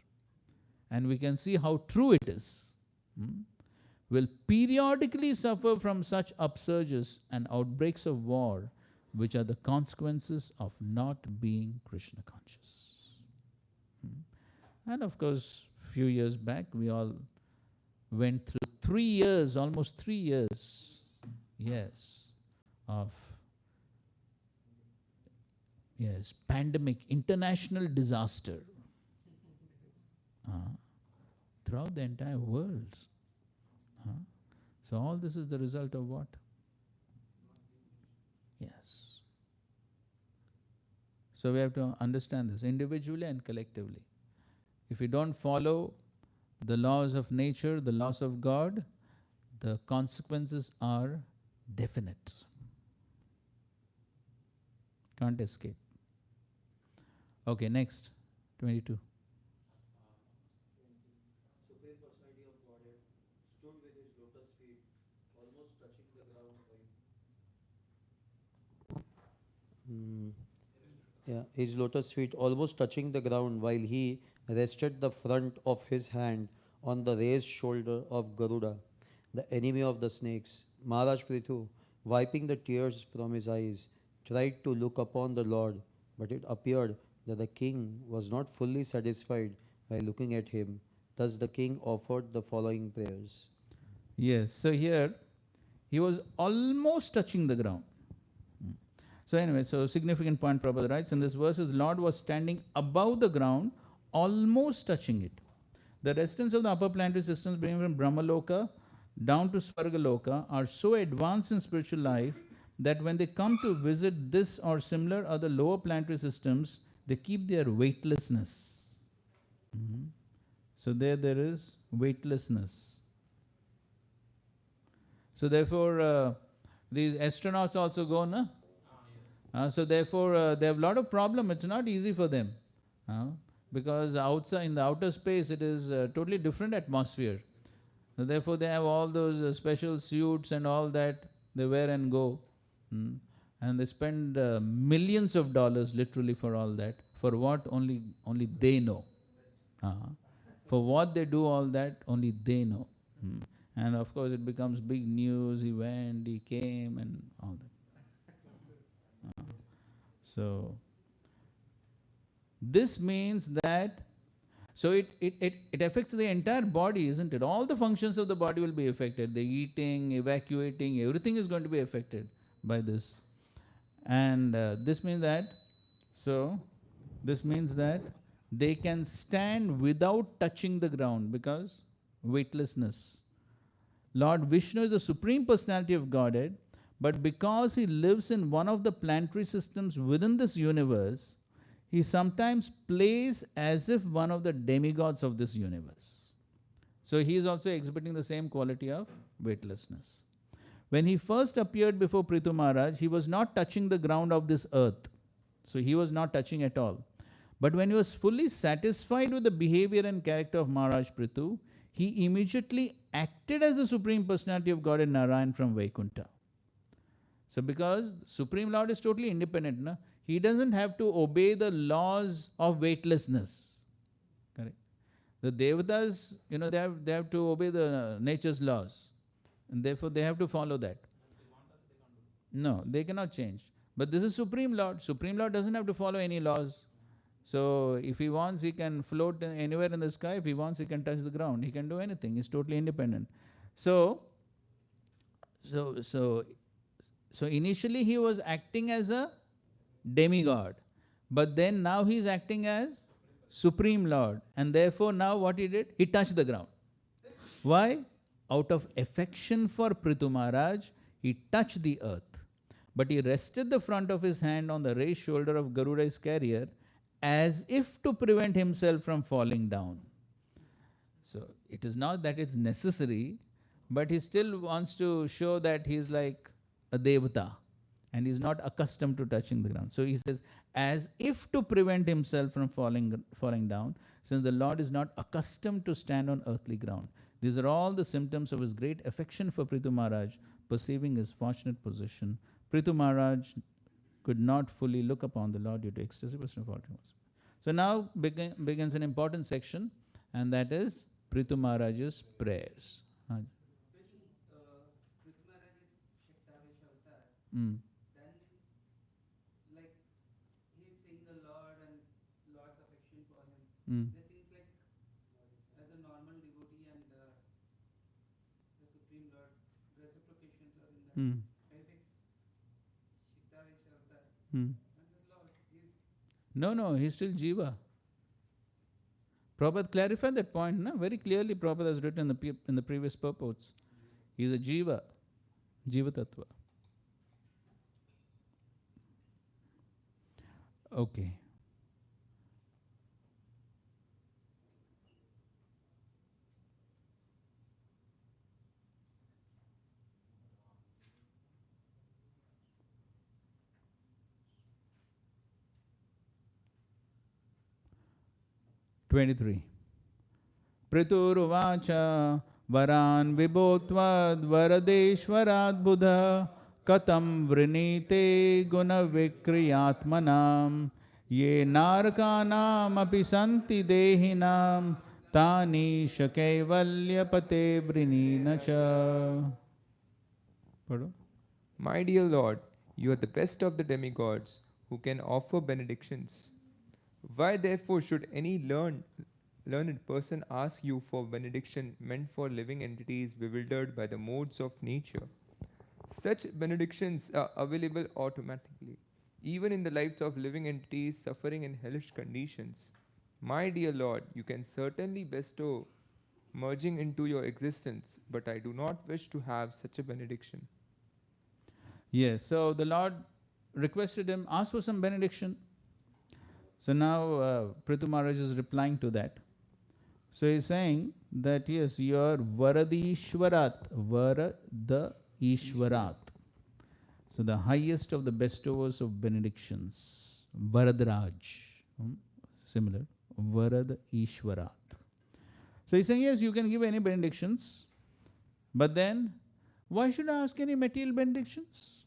and we can see how true it is. Will periodically suffer from such upsurges and outbreaks of war, which are the consequences of not being Krishna conscious. And of course, few years back, we all went through 3 years, almost 3 years, yes, of pandemic, international disaster throughout the entire world. So all this is the result of what? Yes. So we have to understand this individually and collectively. If we don't follow the laws of nature, the laws of God, the consequences are definite. Can't escape. Okay, next, 22. Supreme Personality of Godhead stood with his lotus feet almost touching the ground his lotus feet almost touching the ground while he rested the front of his hand on the raised shoulder of Garuda, the enemy of the snakes. Maharaj Prithu, wiping the tears from his eyes, tried to look upon the Lord, but it appeared that the king was not fully satisfied by looking at him. Thus the king offered the following prayers. Yes, so here he was almost touching the ground. So anyway, so significant point Prabhupada writes in this verse is Lord was standing above the ground, almost touching it. The residents of the upper planetary systems, being from Brahmaloka down to Svargaloka, are so advanced in spiritual life that when they come to visit this or similar other lower planetary systems, they keep their weightlessness. So there is weightlessness. So therefore, these astronauts also go, na? So therefore, they have a lot of problem. It's not easy for them, because outside in the outer space, it is a totally different atmosphere. So therefore, they have all those special suits and all that they wear and go, and they spend millions of dollars literally for all that. For what? Only they know. For what they do all that, only they know. And of course, it becomes big news. He went, he came, and all that. So this means that, so it affects the entire body, isn't it? All the functions of the body will be affected. The eating, evacuating, everything is going to be affected by this. And this means that they can stand without touching the ground because weightlessness. Lord Vishnu is the Supreme Personality of Godhead, but because he lives in one of the planetary systems within this universe, he sometimes plays as if one of the demigods of this universe. So he is also exhibiting the same quality of weightlessness. When he first appeared before Prithu Maharaj, he was not touching the ground of this earth. So he was not touching at all. But when he was fully satisfied with the behavior and character of Maharaj Prithu, he immediately acted as the Supreme Personality of Godhead Narayan from Vaikuntha. So because Supreme Lord is totally independent, na? He doesn't have to obey the laws of weightlessness. Correct? The Devatas, they have to obey the nature's laws. And therefore they have to follow that. No, they cannot change. But this is Supreme Lord. Supreme Lord doesn't have to follow any laws. So if he wants, he can float anywhere in the sky. If he wants, he can touch the ground. He can do anything. He's totally independent. So initially he was acting as a demigod, but then now he is acting as Supreme Lord, and therefore now what he did? He touched the ground. Why? Out of affection for Prithu Maharaj, he touched the earth, but he rested the front of his hand on the raised shoulder of Garuda's carrier as if to prevent himself from falling down. So it is not that it's necessary But he still wants to show that he's like a devata and he's not accustomed to touching the ground. So he says, as if to prevent himself from falling down, since the Lord is not accustomed to stand on earthly ground. These are all the symptoms of his great affection for Prithu Maharaj, perceiving his fortunate position. Prithu Maharaj could not fully look upon the Lord due to excessive personal fortune. So now begins an important section, and that is Prithu Maharaj's prayers. Mm. Then, like, he's seeing the Lord and Lord's affection for him. This seems like, as a normal devotee and the Supreme Lord, reciprocations are in that. Maybe it's Shiktavesh Avatar. And the Lord, No, he's still Jiva. Prabhupada clarified that point, no? Very clearly. Prabhupada has written in the previous purports. He's a Jiva, Jiva Tattva. Okay. (23) Prituruvacha Varan Vibhotvad Varadeshwarat Buddha Katam Vrinite Guna Vikriyatmanam Ye Narkanam Api Santi Dehinam Tani Shakaivalya Pate Vrininacha. My dear Lord, you are the best of the demigods who can offer benedictions. Why therefore should any learned person ask you for benediction meant for living entities bewildered by the modes of nature? Such benedictions are available automatically, even in the lives of living entities suffering in hellish conditions. My dear Lord, you can certainly bestow merging into your existence, but I do not wish to have such a benediction. Yes, so the Lord requested him, ask for some benediction. So now Prithu Maharaj is replying to that. So he's saying that yes, you are Varadishwarat, Varadishwarat. So the highest of the bestowers of benedictions, Varadraj, similar, Varadishwarat. So he's saying yes, you can give any benedictions, but then why should I ask any material benedictions?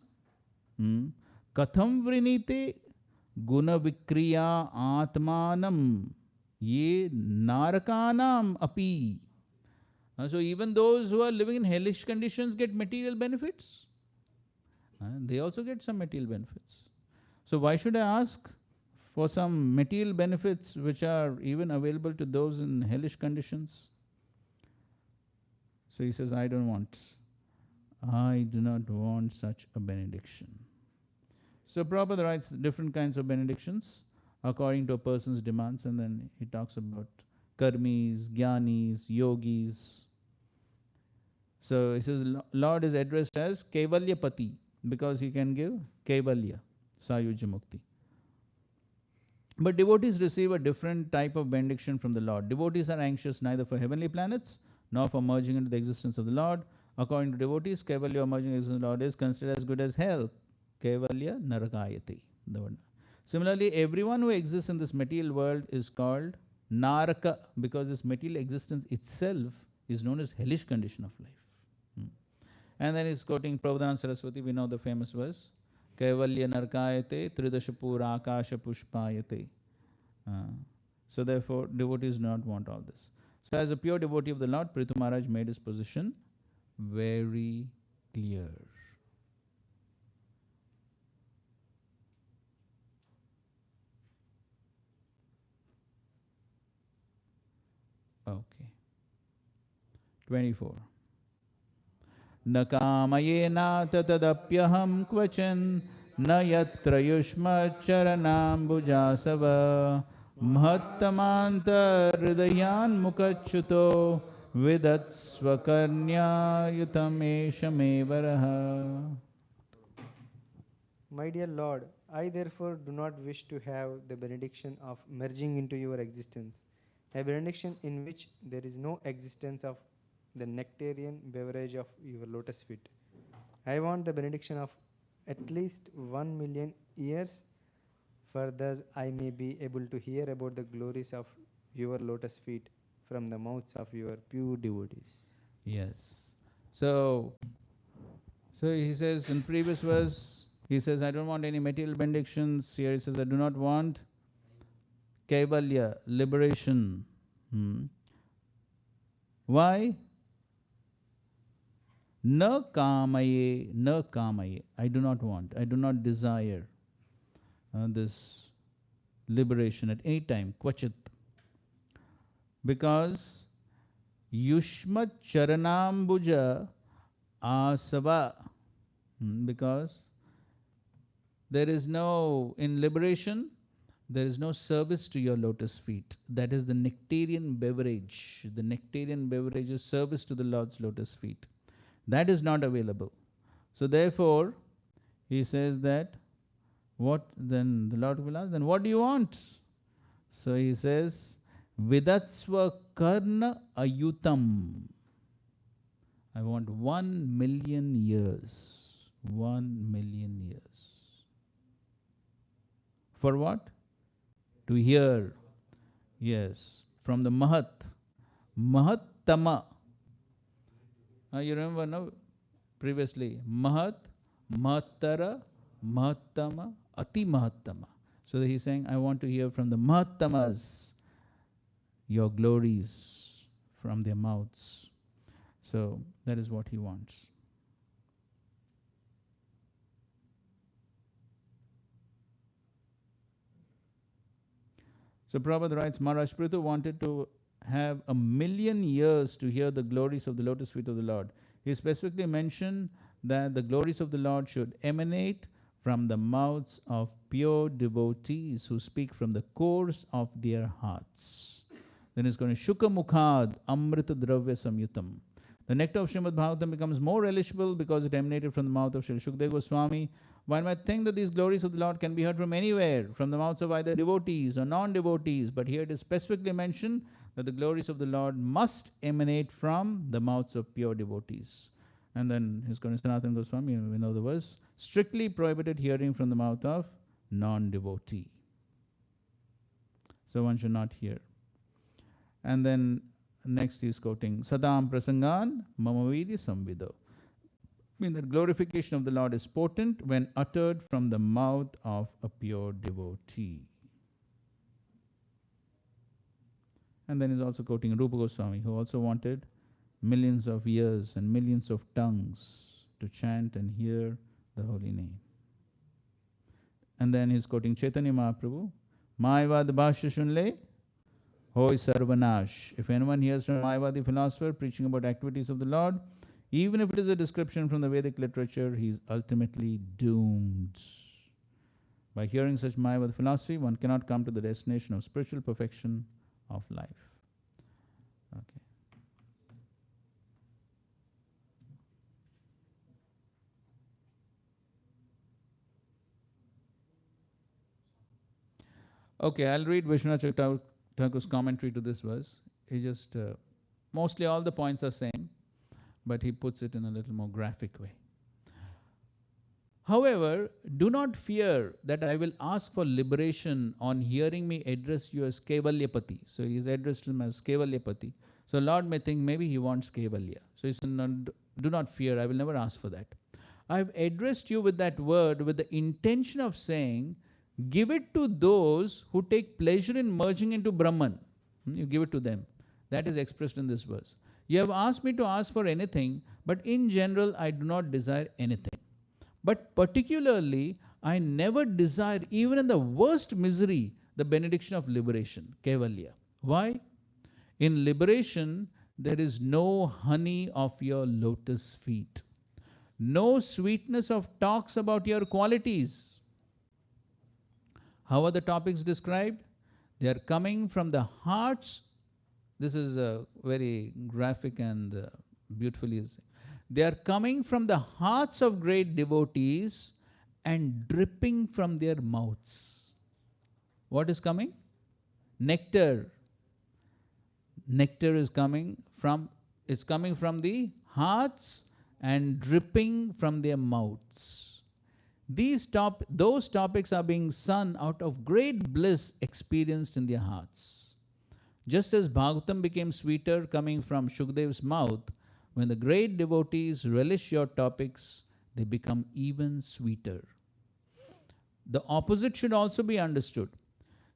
Katham vrinite guna vikriya atmanam ye narakanam api. So even those who are living in hellish conditions get material benefits. They also get some material benefits. So why should I ask for some material benefits which are even available to those in hellish conditions? So he says, I do not want such a benediction. So Prabhupada writes different kinds of benedictions according to a person's demands, and then he talks about karmis, jnanis, yogis. So he says, Lord is addressed as Kaivalya Pati because he can give Kaivalya, Sayuja Mukti. But devotees receive a different type of benediction from the Lord. Devotees are anxious neither for heavenly planets nor for merging into the existence of the Lord. According to devotees, Kaivalya or merging into the Lord is considered as good as hell. Kaivalya Narakayati. Similarly, everyone who exists in this material world is called Naraka because this material existence itself is known as hellish condition of life. And then he's quoting Prabhupada Saraswati. We know the famous verse. Kaivalya Narakayate Tridashapura Akasha Pushpayate. So therefore, devotees do not want all this. So as a pure devotee of the Lord, Prithu Maharaj made his position very clear. Okay. 24. न कामयेन तदप्यहं क्वचन न यत्र युष्मच्चरणाम्बुजासव महत्तमान्तर्हृदयान्मुखच्युतो विदत्स्वकन्यायुतमेषमेवरः. My dear Lord, I therefore do not wish to have the benediction of merging into your existence, a benediction in which there is no existence of the nectarian beverage of your lotus feet. I want the benediction of at least 1 million years, for thus I may be able to hear about the glories of your lotus feet from the mouths of your pure devotees. Yes. So he says in previous verse, he says, I don't want any material benedictions. Here he says, I do not want Kaivalya, liberation. Why? Na kamaye, na kamaye. I do not want, I do not desire this liberation at any time, kvachit. Because Yushmat Charanambuja Asava. Because there is no, in liberation, there is no service to your lotus feet. That is the nectarian beverage. The nectarian beverage is service to the Lord's lotus feet. That is not available. So therefore, he says that, what then the Lord will ask, then what do you want? So he says, Vidatsva Karna Ayutam. I want 1 million years. 1 million years. For what? To hear. Yes. From the Mahat. Mahattama. You remember, no? Previously. Mahat, Mahattara, Mahattama, Ati Mahattama. So he's saying, I want to hear from the Mahattamas your glories from their mouths. So that is what he wants. So Prabhupada writes, Maharaj Prithu wanted to have 1 million years to hear the glories of the lotus feet of the Lord. He specifically mentioned that the glories of the Lord should emanate from the mouths of pure devotees who speak from the cores of their hearts. Then it's going to Shuka Mukhad Amrita Dravya Samyutam. The nectar of Srimad Bhagavatam becomes more relishable because it emanated from the mouth of Sri Shukadeva Goswami. One might think that these glories of the Lord can be heard from anywhere, from the mouths of either devotees or non-devotees, but here it is specifically mentioned that the glories of the Lord must emanate from the mouths of pure devotees. And then his Sanatana Goswami, we know the verse, strictly prohibited hearing from the mouth of non-devotee. So one should not hear. And then next he is quoting, Sadam Prasangan Mamaviri Samvido. I mean that glorification of the Lord is potent when uttered from the mouth of a pure devotee. And then he's also quoting Rupa Goswami, who also wanted millions of years and millions of tongues to chant and hear the holy name. And then he's quoting Chaitanya Mahaprabhu, Mayavad Bhashya Shunle Hoy Sarvanash. If anyone hears from a Mayavadi philosopher preaching about activities of the Lord, even if it is a description from the Vedic literature, he is ultimately doomed. By hearing such Mayavad philosophy, one cannot come to the destination of spiritual perfection of life. Okay. Okay, I'll read Vishwanath Thakur's commentary to this verse. He just, mostly all the points are same, but he puts it in a little more graphic way. However, do not fear that I will ask for liberation on hearing me address you as Kevalyapati. So he is addressed him as Kevalyapati. So Lord may think maybe he wants Kevalya. So he said, no, do not fear, I will never ask for that. I have addressed you with that word with the intention of saying, give it to those who take pleasure in merging into Brahman. You give it to them. That is expressed in this verse. You have asked me to ask for anything, but in general, I do not desire anything. But particularly, I never desire, even in the worst misery, the benediction of liberation, Kevalya. Why? In liberation, there is no honey of your lotus feet, no sweetness of talks about your qualities. How are the topics described? They are coming from the hearts. This is very graphic and beautifully. They are coming from the hearts of great devotees and dripping from their mouths. What is coming? Nectar. Nectar is coming from is coming from the hearts and dripping from their mouths. Those topics are being sung out of great bliss experienced in their hearts. Just as Bhagavatam became sweeter coming from Shukadev's mouth, when the great devotees relish your topics, they become even sweeter. The opposite should also be understood.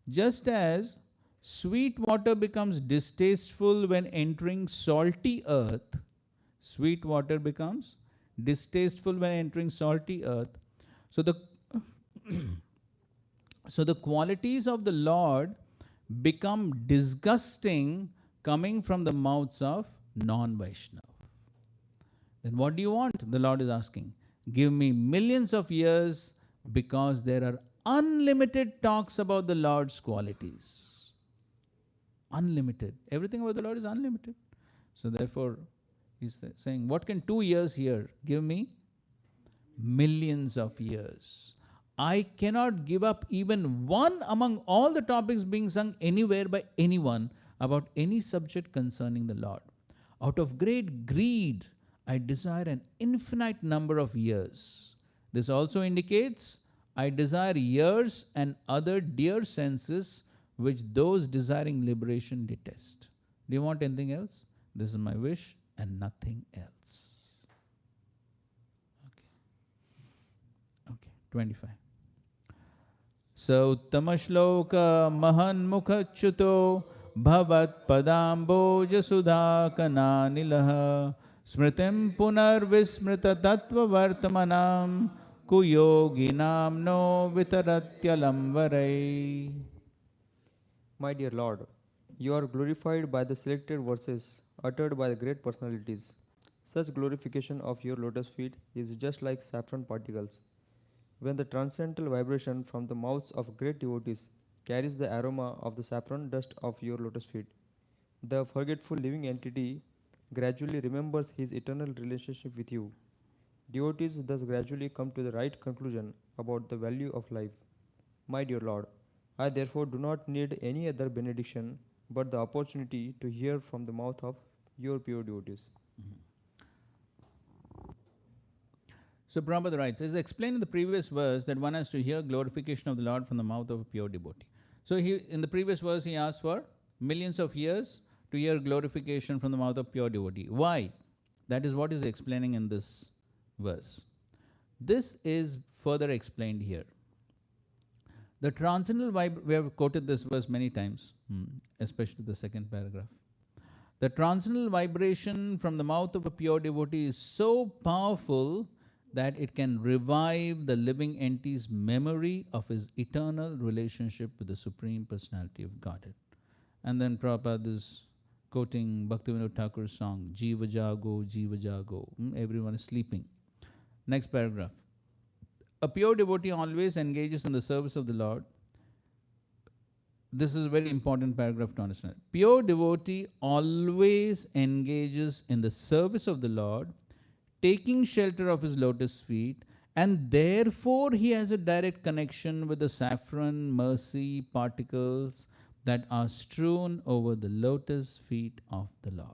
Just as sweet water becomes distasteful when entering salty earth, sweet water becomes distasteful when entering salty earth. So the so the qualities of the Lord become disgusting coming from the mouths of non-Vaishnav. Then what do you want? The Lord is asking. Give me millions of years, because there are unlimited talks about the Lord's qualities. Unlimited. Everything about the Lord is unlimited. So therefore, he's saying, what can 2 years here give me? Millions of years. I cannot give up even one among all the topics being sung anywhere by anyone about any subject concerning the Lord. Out of great greed, I desire an infinite number of years. This also indicates I desire years and other dear senses which those desiring liberation detest. Do you want anything else? This is my wish and nothing else. Okay, 25. Sautamashloka mahanmukhachuto bhavat padamboja sudhakananilaha smritim punarvismrita tattva vartamanam kuyoginam no vitaratyalamvarai. My dear Lord, you are glorified by the selected verses uttered by the great personalities. Such glorification of your lotus feet is just like saffron particles. When the transcendental vibration from the mouths of great devotees carries the aroma of the saffron dust of your lotus feet, the forgetful living entity gradually remembers his eternal relationship with you. Devotees thus gradually come to the right conclusion about the value of life. My dear Lord, I therefore do not need any other benediction but the opportunity to hear from the mouth of your pure devotees. So Prabhupada writes, as explained in the previous verse, that one has to hear glorification of the Lord from the mouth of a pure devotee. So in the previous verse, he asked for millions of years to hear glorification from the mouth of pure devotee. Why? That is what is explaining in this verse. This is further explained here. The transcendental we have quoted this verse many times, especially the second paragraph. The transcendental vibration from the mouth of a pure devotee is so powerful that it can revive the living entity's memory of his eternal relationship with the Supreme Personality of Godhead. And then Prabhupada is quoting Bhaktivinoda Thakur's song, Jiva Jago, Jiva Jago. Everyone is sleeping. Next paragraph. A pure devotee always engages in the service of the Lord. This is a very important paragraph to understand. Pure devotee always engages in the service of the Lord, taking shelter of his lotus feet, and therefore he has a direct connection with the saffron mercy particles that are strewn over the lotus feet of the Lord.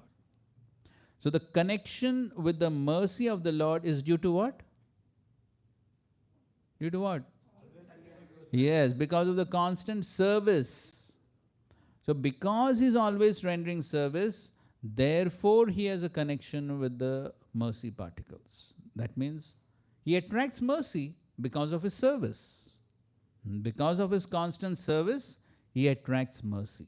So the connection with the mercy of the Lord is due to what? Due to what? Yes, because of the constant service. So because he is always rendering service, therefore he has a connection with the mercy particles. That means he attracts mercy because of his service. Because of his constant service, he attracts mercy.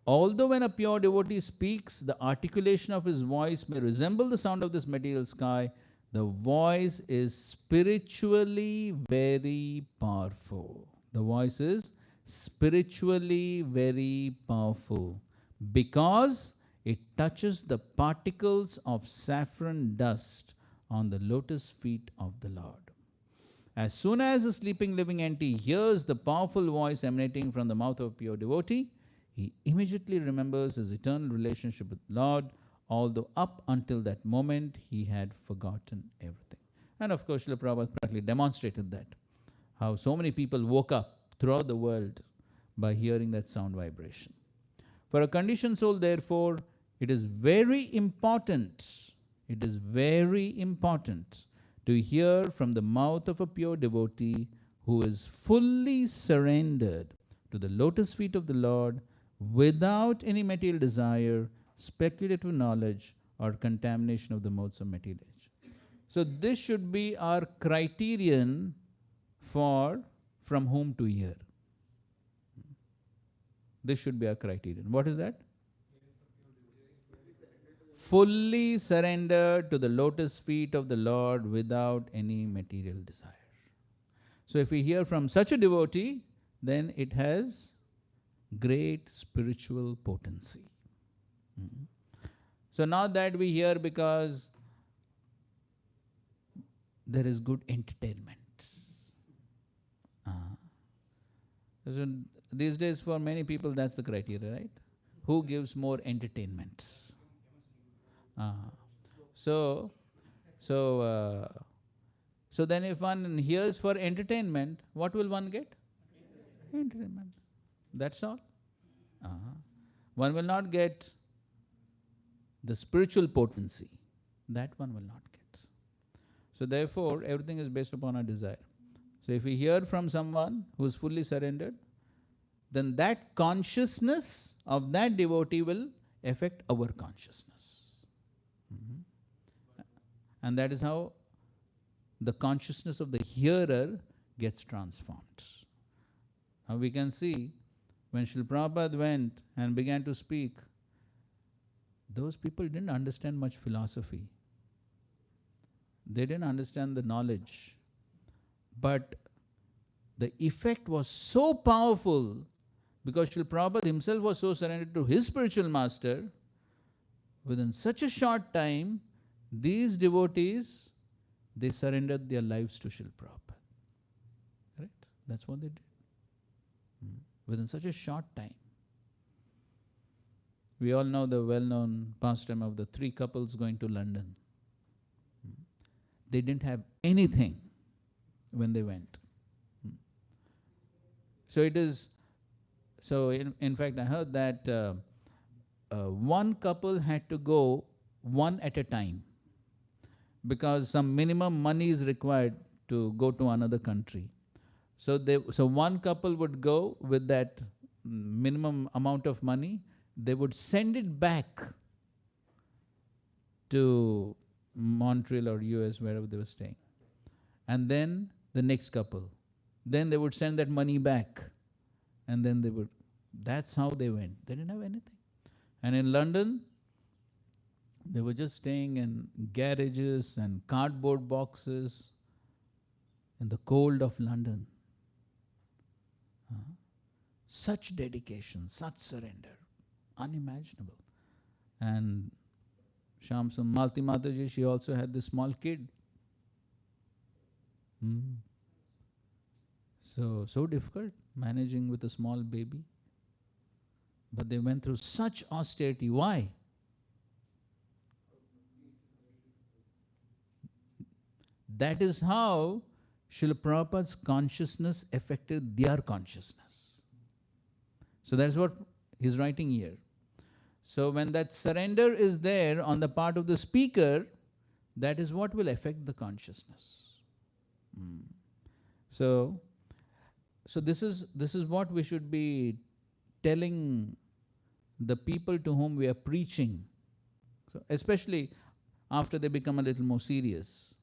Although when a pure devotee speaks, the articulation of his voice may resemble the sound of this material sky, the voice is spiritually very powerful. The voice is spiritually very powerful because it touches the particles of saffron dust on the lotus feet of the Lord. As soon as a sleeping living entity hears the powerful voice emanating from the mouth of a pure devotee, he immediately remembers his eternal relationship with the Lord, although up until that moment he had forgotten everything. And of course, Srila Prabhupada practically demonstrated that, how so many people woke up throughout the world by hearing that sound vibration. For a conditioned soul, therefore, it is very important, it is very important to hear from the mouth of a pure devotee who is fully surrendered to the lotus feet of the Lord without any material desire, speculative knowledge, or contamination of the modes of material age. So this should be our criterion for from whom to hear. This should be our criterion. What is that? Fully surrendered to the lotus feet of the Lord without any material desire. So if we hear from such a devotee, then it has great spiritual potency. So not that we hear because there is good entertainment. So these days for many people that's the criteria, right? Who gives more entertainment? So then if one hears for entertainment, what will one get? Entertainment. That's all. One will not get the spiritual potency. That one will not get. So therefore, everything is based upon our desire. So if we hear from someone who is fully surrendered, then that consciousness of that devotee will affect our consciousness. And that is how the consciousness of the hearer gets transformed. Now we can see when Srila Prabhupada went and began to speak, those people didn't understand much philosophy. They didn't understand the knowledge. But the effect was so powerful because Srila Prabhupada himself was so surrendered to his spiritual master. Within such a short time, these devotees, they surrendered their lives to Srila Prabhupada. Right? That's what they did. Within such a short time. We all know the well-known pastime of the three couples going to London. They didn't have anything when they went. So it is, so in fact I heard that one couple had to go one at a time because some minimum money is required to go to another country. So one couple would go with that minimum amount of money. They would send it back to Montreal or US, wherever they were staying. And then the next couple. Then they would send that money back. And then they would, that's how they went. They didn't have anything. And in London, they were just staying in garages and cardboard boxes in the cold of London. Such dedication, such surrender, unimaginable. And Shamsum Malti Mataji, she also had this small kid. So difficult managing with a small baby. But they went through such austerity. Why? That is how Srila Prabhupada's consciousness affected their consciousness. So that's what he's writing here. So when that surrender is there on the part of the speaker, that is what will affect the consciousness. So this is what we should be telling the people to whom we are preaching. So especially after they become a little more serious,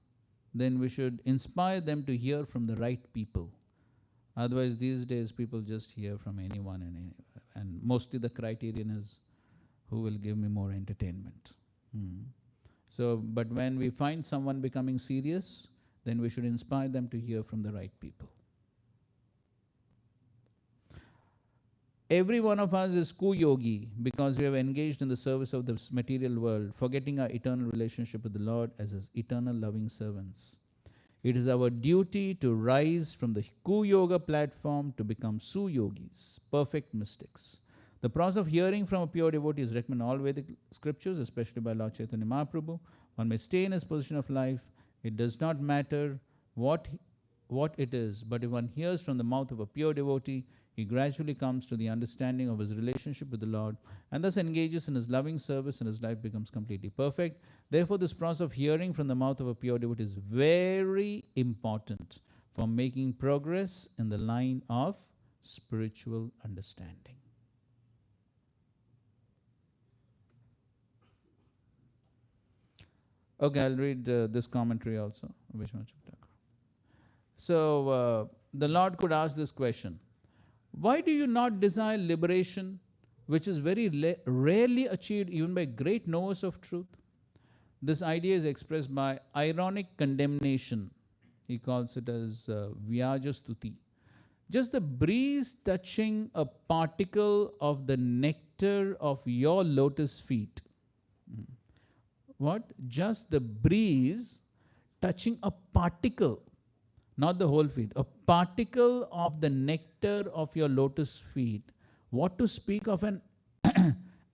then we should inspire them to hear from the right people. Otherwise, these days people just hear from anyone and mostly the criterion is who will give me more entertainment. So, but when we find someone becoming serious, then we should inspire them to hear from the right people. Every one of us is ku-yogi because we have engaged in the service of this material world, forgetting our eternal relationship with the Lord as His eternal loving servants. It is our duty to rise from the ku-yoga platform to become su-yogis, perfect mystics. The process of hearing from a pure devotee is recommended in all Vedic scriptures, especially by Lord Chaitanya Mahaprabhu. One may stay in his position of life. It does not matter what it is, but if one hears from the mouth of a pure devotee, he gradually comes to the understanding of his relationship with the Lord and thus engages in his loving service, and his life becomes completely perfect. Therefore, this process of hearing from the mouth of a pure devotee is very important for making progress in the line of spiritual understanding. Okay, I'll read this commentary also. So, the Lord could ask this question: why do you not desire liberation, which is very rarely achieved even by great knowers of truth? This idea is expressed by ironic condemnation. He calls it as Vyajastuti. Just the breeze touching a particle of the nectar of your lotus feet. What? Just the breeze touching a particle, not the whole feet, a particle of the nectar of your lotus feet. What to speak of an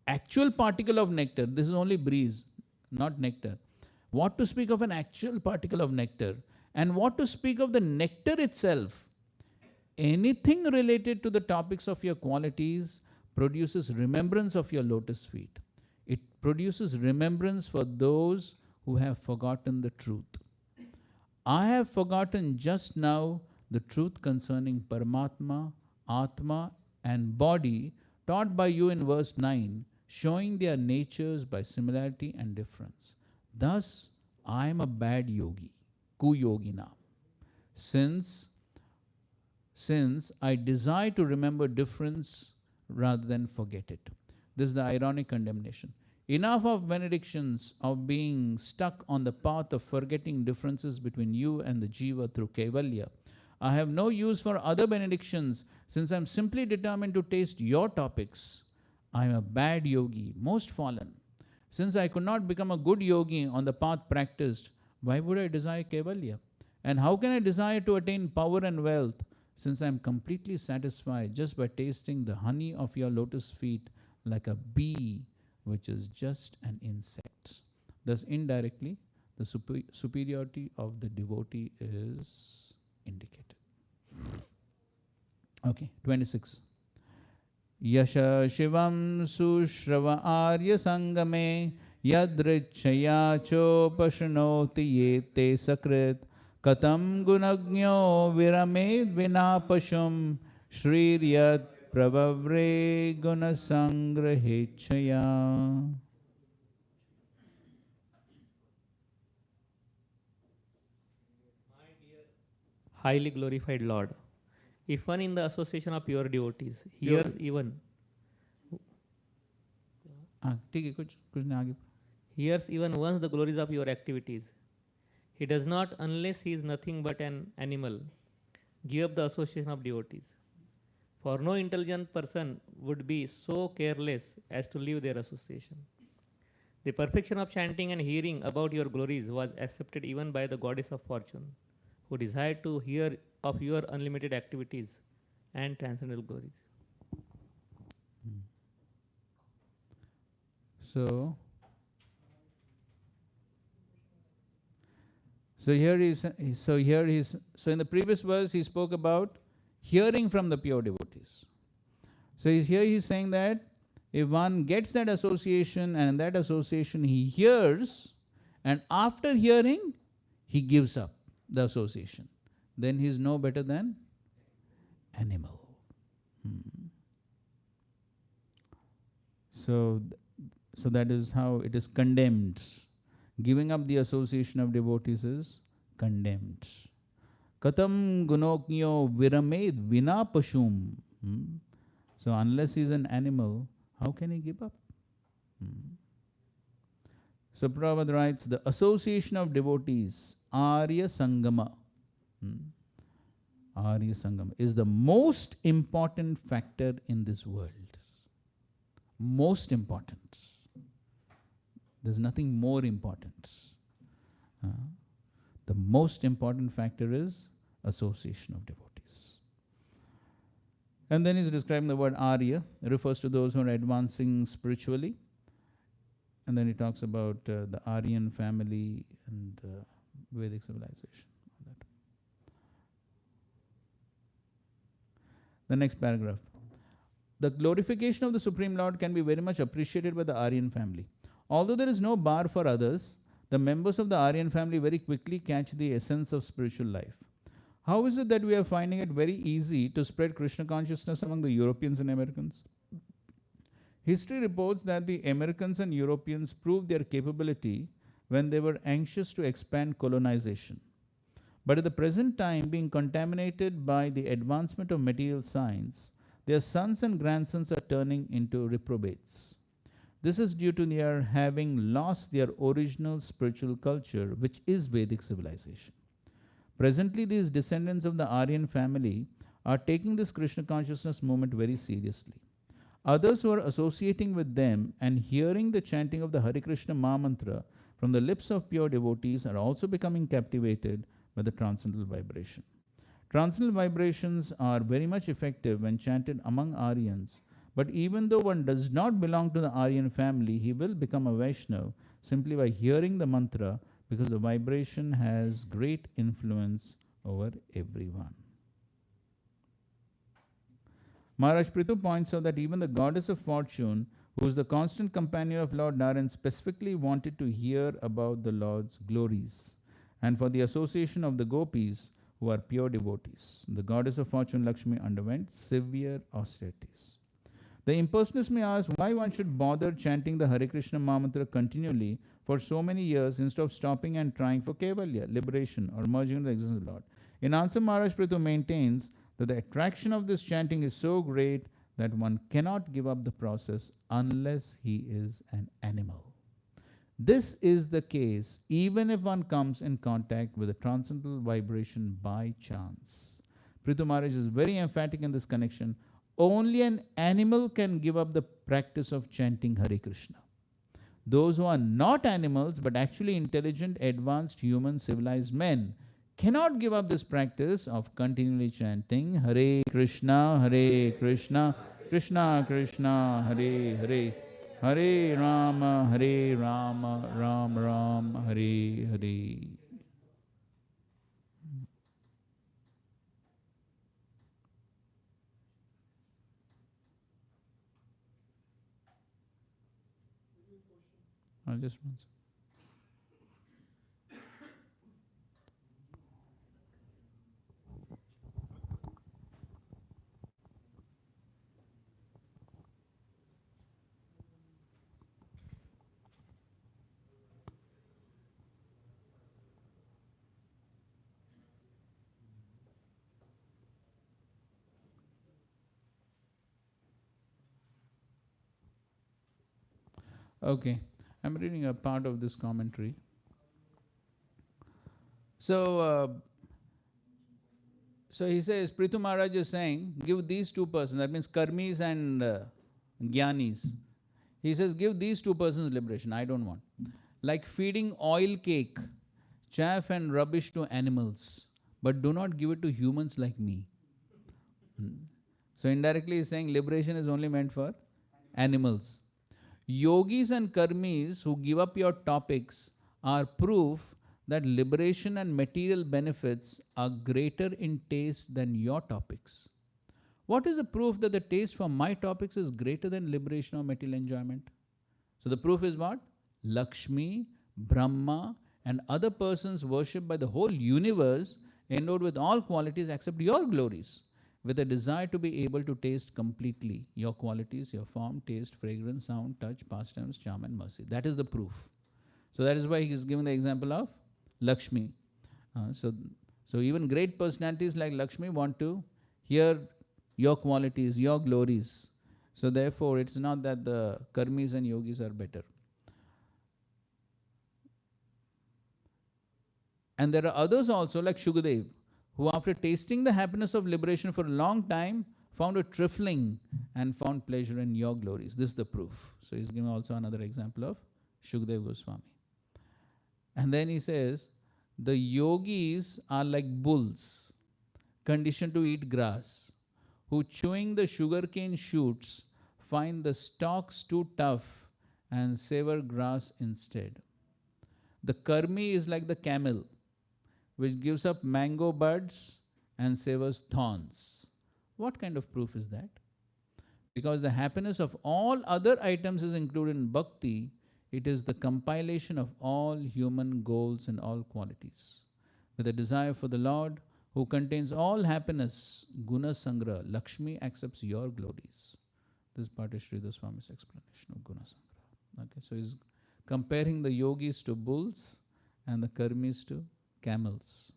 actual particle of nectar? This is only breeze, not nectar. What to speak of an actual particle of nectar? And what to speak of the nectar itself? Anything related to the topics of your qualities produces remembrance of your lotus feet. It produces remembrance for those who have forgotten the truth. I have forgotten just now the truth concerning Paramatma, Atma, and body taught by you in verse 9, showing their natures by similarity and difference. Thus, I am a bad yogi, kuyogina, since I desire to remember difference rather than forget it. This is the ironic condemnation. Enough of benedictions of being stuck on the path of forgetting differences between you and the jiva through Kaivalya. I have no use for other benedictions since I am simply determined to taste your topics. I am a bad yogi, most fallen. Since I could not become a good yogi on the path practiced, why would I desire Kaivalya? And how can I desire to attain power and wealth since I am completely satisfied just by tasting the honey of your lotus feet like a bee, which is just an insect? Thus, indirectly, the superiority of the devotee is indicated. Okay, 26. Yasha Shivam Sushrava Arya Sangame Yadrichaya Chopashanoti Yete Sakrit Katam Gunagno Viramed Vinapashum Shriryat Prabhavre Gunasangrahechaya. Highly glorified Lord, if one in the association of pure devotees hears even once the glories of your activities, he does not, unless he is nothing but an animal, give up the association of devotees. For no intelligent person would be so careless as to leave their association. The perfection of chanting and hearing about your glories was accepted even by the goddess of fortune, who desired to hear of your unlimited activities and transcendental glories. So in the previous verse he spoke about hearing from the pure devotees. So here he's saying that if one gets that association and in that association he hears, and after hearing he gives up the association, then he is no better than animal. So that is how it is condemned. Giving up the association of devotees is condemned. Katam gunoknyo viramed vina pashum. So unless he is an animal, how can he give up? So Prabhupada writes, the association of devotees, Arya Sangama, Arya Sangama, is the most important factor in this world. Most important. There's nothing more important. The most important factor is association of devotees. And then he's describing the word Arya. It refers to those who are advancing spiritually. And then he talks about the Aryan family and Vedic civilization. The next paragraph. The glorification of the Supreme Lord can be very much appreciated by the Aryan family. Although there is no bar for others, the members of the Aryan family very quickly catch the essence of spiritual life. How is it that we are finding it very easy to spread Krishna consciousness among the Europeans and Americans? History reports that the Americans and Europeans proved their capability when they were anxious to expand colonization. But at the present time, being contaminated by the advancement of material science, their sons and grandsons are turning into reprobates. This is due to their having lost their original spiritual culture, which is Vedic civilization. Presently, these descendants of the Aryan family are taking this Krishna consciousness movement very seriously. Others who are associating with them and hearing the chanting of the Hare Krishna Mahamantra from the lips of pure devotees are also becoming captivated by the transcendental vibration. Transcendental vibrations are very much effective when chanted among Aryans, but even though one does not belong to the Aryan family, he will become a Vaishnava simply by hearing the mantra, because the vibration has great influence over everyone. Maharaj Prithu points out that even the goddess of fortune, who is the constant companion of Lord Narayan, specifically wanted to hear about the Lord's glories, and for the association of the gopis, who are pure devotees. The goddess of fortune, Lakshmi, underwent severe austerities. The impersonalist may ask why one should bother chanting the Hare Krishna Mahamantra continually for so many years instead of stopping and trying for Kevalya, liberation, or merging in the existence of the Lord. In answer, Maharaj Prithu maintains that the attraction of this chanting is so great that one cannot give up the process unless he is an animal. This is the case even if one comes in contact with a transcendental vibration by chance. Prithu Maharaj is very emphatic in this connection. Only an animal can give up the practice of chanting Hare Krishna. Those who are not animals but actually intelligent, advanced, human, civilized men cannot give up this practice of continually chanting Hare Krishna, Krishna Krishna, Hare Hare, Hare Rama, Ram Ram, Hare Hare. I'll just answer. Okay, I'm reading a part of this commentary. So he says, Prithu Maharaj is saying, give these two persons, that means karmis and jnanis. He says, give these two persons liberation. I don't want. Like feeding oil cake, chaff and rubbish to animals, but do not give it to humans like me. So indirectly he's saying liberation is only meant for animals. Yogis and karmis who give up your topics are proof that liberation and material benefits are greater in taste than your topics. What is the proof that the taste for my topics is greater than liberation or material enjoyment? So the proof is what? Lakshmi, Brahma, and other persons worshipped by the whole universe, endowed with all qualities except your glories, with a desire to be able to taste completely your qualities, your form, taste, fragrance, sound, touch, pastimes, charm, and mercy. That is the proof. So that is why he is giving the example of Lakshmi. So even great personalities like Lakshmi want to hear your qualities, your glories. So therefore, it's not that the karmis and yogis are better. And there are others also like Shukadev, who after tasting the happiness of liberation for a long time, found it trifling and found pleasure in your glories. This is the proof. So he's giving also another example of Shukadev Goswami. And then he says, the yogis are like bulls, conditioned to eat grass, who chewing the sugarcane shoots find the stalks too tough and savor grass instead. The karmi is like the camel, which gives up mango buds and savors thorns. What kind of proof is that? Because the happiness of all other items is included in bhakti, it is the compilation of all human goals and all qualities. With a desire for the Lord, who contains all happiness, guna sangra, Lakshmi accepts your glories. This part is Sridhar Swami's explanation of guna sangra. Okay, so he's comparing the yogis to bulls and the karmis to camels.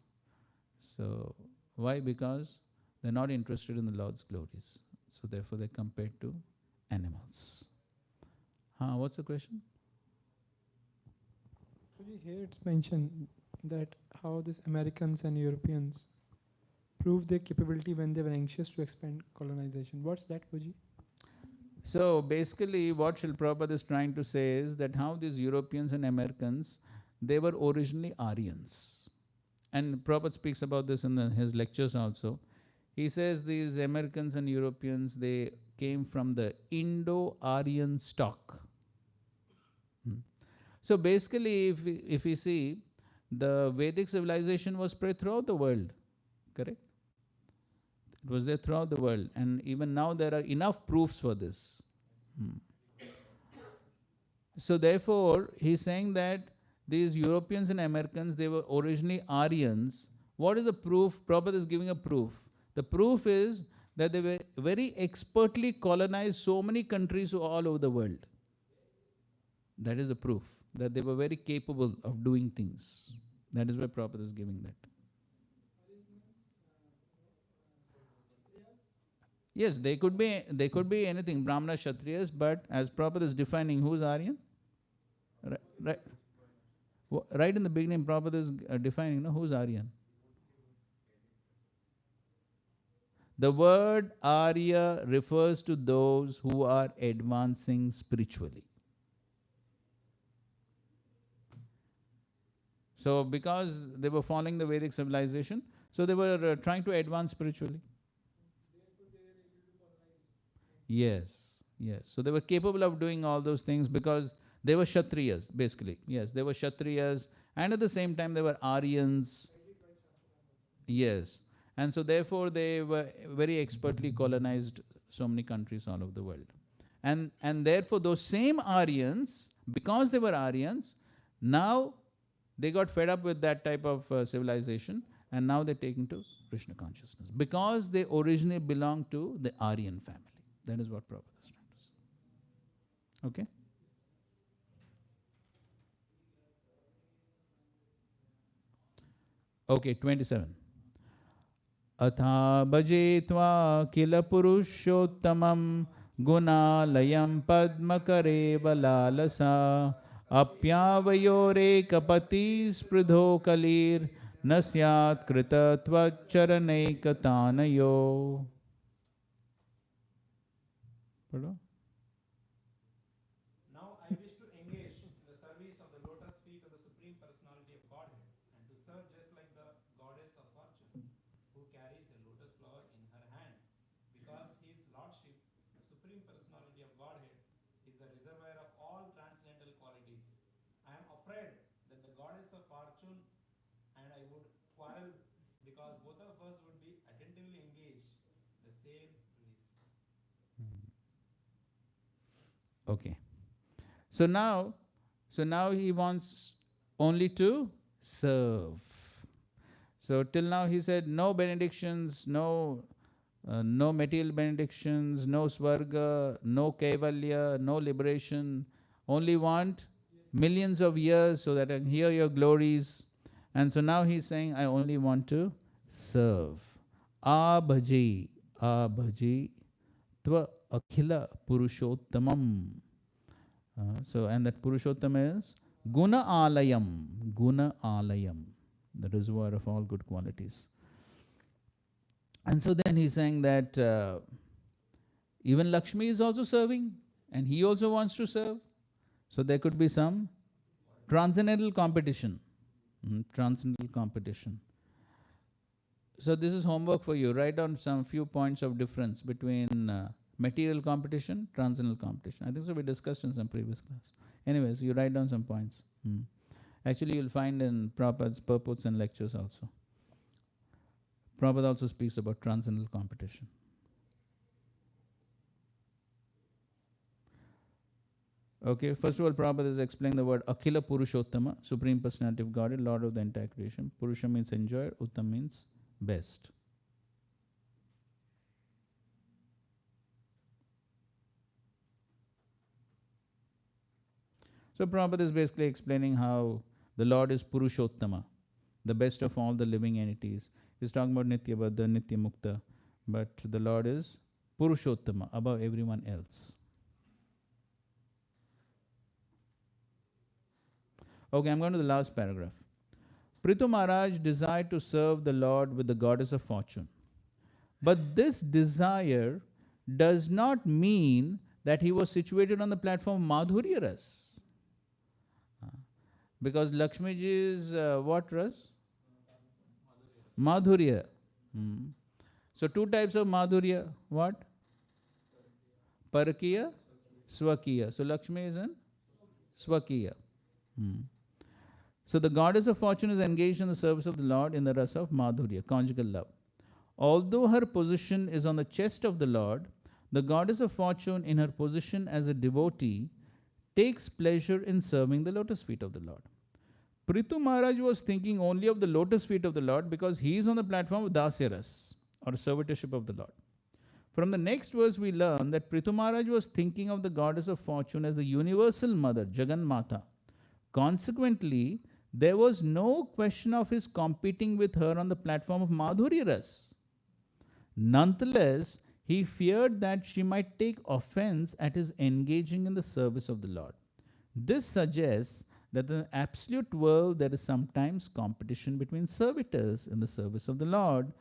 So why? Because they're not interested in the Lord's glories. So therefore they're compared to animals. What's the question? Here it's mentioned that how these Americans and Europeans proved their capability when they were anxious to expand colonization. What's that, Puji? So basically what Srila Prabhupada is trying to say is that how these Europeans and Americans, they were originally Aryans. And Prabhupada speaks about this in his lectures also. He says these Americans and Europeans, they came from the Indo-Aryan stock. So basically, if we see, the Vedic civilization was spread throughout the world, correct? It was there throughout the world, and even now there are enough proofs for this. So therefore, he's saying that these Europeans and Americans, they were originally Aryans. What is the proof? Prabhupada is giving a proof. The proof is that they were very expertly colonized so many countries all over the world. That is the proof, that they were very capable of doing things. That is why Prabhupada is giving that. Yes, they could be anything, Brahmana, Kshatriyas, but as Prabhupada is defining who's Aryan, right in the beginning, Prabhupada is defining, who's Aryan. The word Arya refers to those who are advancing spiritually. So because they were following the Vedic civilization, so they were trying to advance spiritually. Yes. So they were capable of doing all those things because they were Kshatriyas, basically. Yes, they were Kshatriyas, and at the same time they were Aryans. Yes. And so therefore they were very expertly colonized so many countries all over the world. And therefore those same Aryans, because they were Aryans, now they got fed up with that type of civilization, and now they're taken to Krishna consciousness. Because they originally belonged to the Aryan family. That is what Prabhupada is trying to say. Okay? Okay, 27. Atha bhajetva kila purushottamam gunalayam padmakare valalasa apyavayore kapati spridho kalir nasyat krita tvacharane katanayo. Pardon? Now I wish to engage in the service of the lotus feet of the Supreme Personality of Godhead and to serve just like the goddess of fortune who carries a lotus flower in her hand, because His Lordship, the Supreme Personality of Godhead, is the reservoir of all transcendental qualities. I am afraid that the goddess of fortune and I would quarrel because both of us would be attentively engaged in the same service. Okay. So now he wants only to serve. So till now he said no benedictions, no material benedictions, no swarga, no kaivalya, no liberation. Only want millions of years so that I can hear your glories. And so now he's saying, I only want to serve. Abhaji tva akhila purushottamam. So, and that Purushottam is Guna Alayam, the reservoir of all good qualities. And so then he's saying that even Lakshmi is also serving, and he also wants to serve. So there could be some transcendental competition. So this is homework for you. Write down some few points of difference between material competition, transcendental competition. I think so we discussed in some previous class. Anyways, you write down some points. Actually, you'll find in Prabhupada's purports and lectures also. Prabhupada also speaks about transcendental competition. Okay, first of all, Prabhupada is explaining the word Akhila Purushottama, Supreme Personality of Godhead, Lord of the entire creation. Purusha means enjoyer, Uttam means best. So Prabhupada is basically explaining how the Lord is Purushottama, the best of all the living entities. He's talking about Nitya Baddha, Nitya Mukta, but the Lord is Purushottama, above everyone else. Okay, I'm going to the last paragraph. Prithu Maharaj desired to serve the Lord with the goddess of fortune. But this desire does not mean that he was situated on the platform Madhurya Ras. Because Lakshmi ji is what ras? Madhurya. So two types of Madhurya. What? Parakiya, Swakiya. So Lakshmi is in Swakiya. So the goddess of fortune is engaged in the service of the Lord in the rasa of Madhurya, conjugal love. Although her position is on the chest of the Lord, the goddess of fortune in her position as a devotee takes pleasure in serving the lotus feet of the Lord. Prithu Maharaj was thinking only of the lotus feet of the Lord because he is on the platform of Dasyaras, or servitorship of the Lord. From the next verse we learn that Prithu Maharaj was thinking of the goddess of fortune as the universal mother, Jagan Mata. Consequently, there was no question of his competing with her on the platform of Madhurya Ras. Nonetheless, he feared that she might take offense at his engaging in the service of the Lord. This suggests that in the absolute world there is sometimes competition between servitors in the service of the Lord,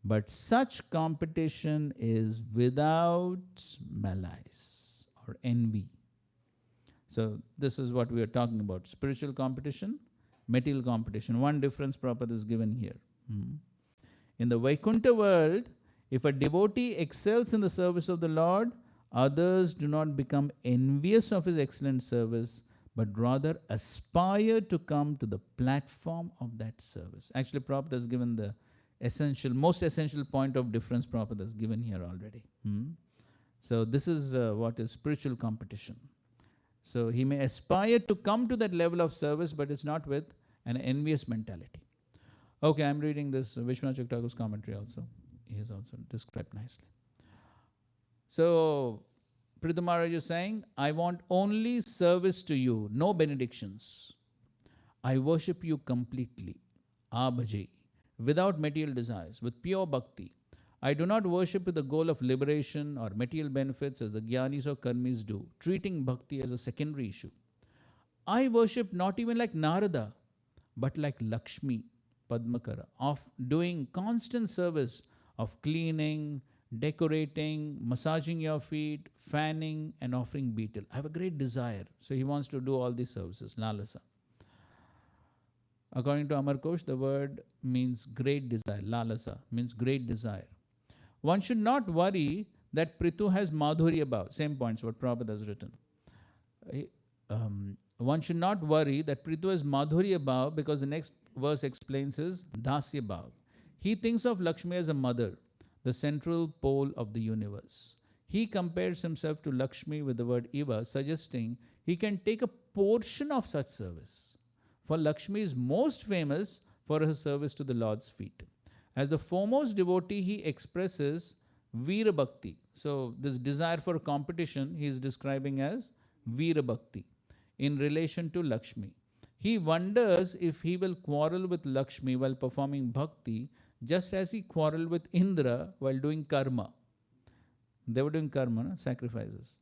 but such competition is without malice or envy. So this is what we are talking about. Spiritual competition, material competition. One difference Prabhupada is given here. In the Vaikuntha world, if a devotee excels in the service of the Lord, others do not become envious of his excellent service, but rather aspire to come to the platform of that service. Actually, Prabhupada has given the most essential point of difference Prabhupada has given here already. So this is what is spiritual competition. So he may aspire to come to that level of service, but it's not with an envious mentality. Okay, I'm reading this Vishwanath Chakravarti's commentary also. He is also described nicely. So Prithu Maharaj is saying, I want only service to you, no benedictions. I worship you completely, abhaji, without material desires, with pure bhakti. I do not worship with the goal of liberation or material benefits as the jnanis or karmis do, treating bhakti as a secondary issue. I worship not even like Narada, but like Lakshmi, Padmakara, of doing constant service of cleaning, decorating, massaging your feet, fanning, and offering betel. I have a great desire. So he wants to do all these services, lalasa. According to Amarkosh, the word means great desire. Lalasa means great desire. One should not worry that Prithu has Madhurya Bhav. Same points what Prabhupada has written. One should not worry that Prithu has Madhurya Bhav because the next verse explains his Dasya Bhav. He thinks of Lakshmi as a mother, the central pole of the universe. He compares himself to Lakshmi with the word Iva, suggesting he can take a portion of such service. For Lakshmi is most famous for her service to the Lord's feet. As the foremost devotee, he expresses Veera Bhakti. So this desire for competition, he is describing as Veera Bhakti in relation to Lakshmi. He wonders if he will quarrel with Lakshmi while performing bhakti, just as he quarreled with Indra while doing karma. They were doing karma, no? Sacrifices.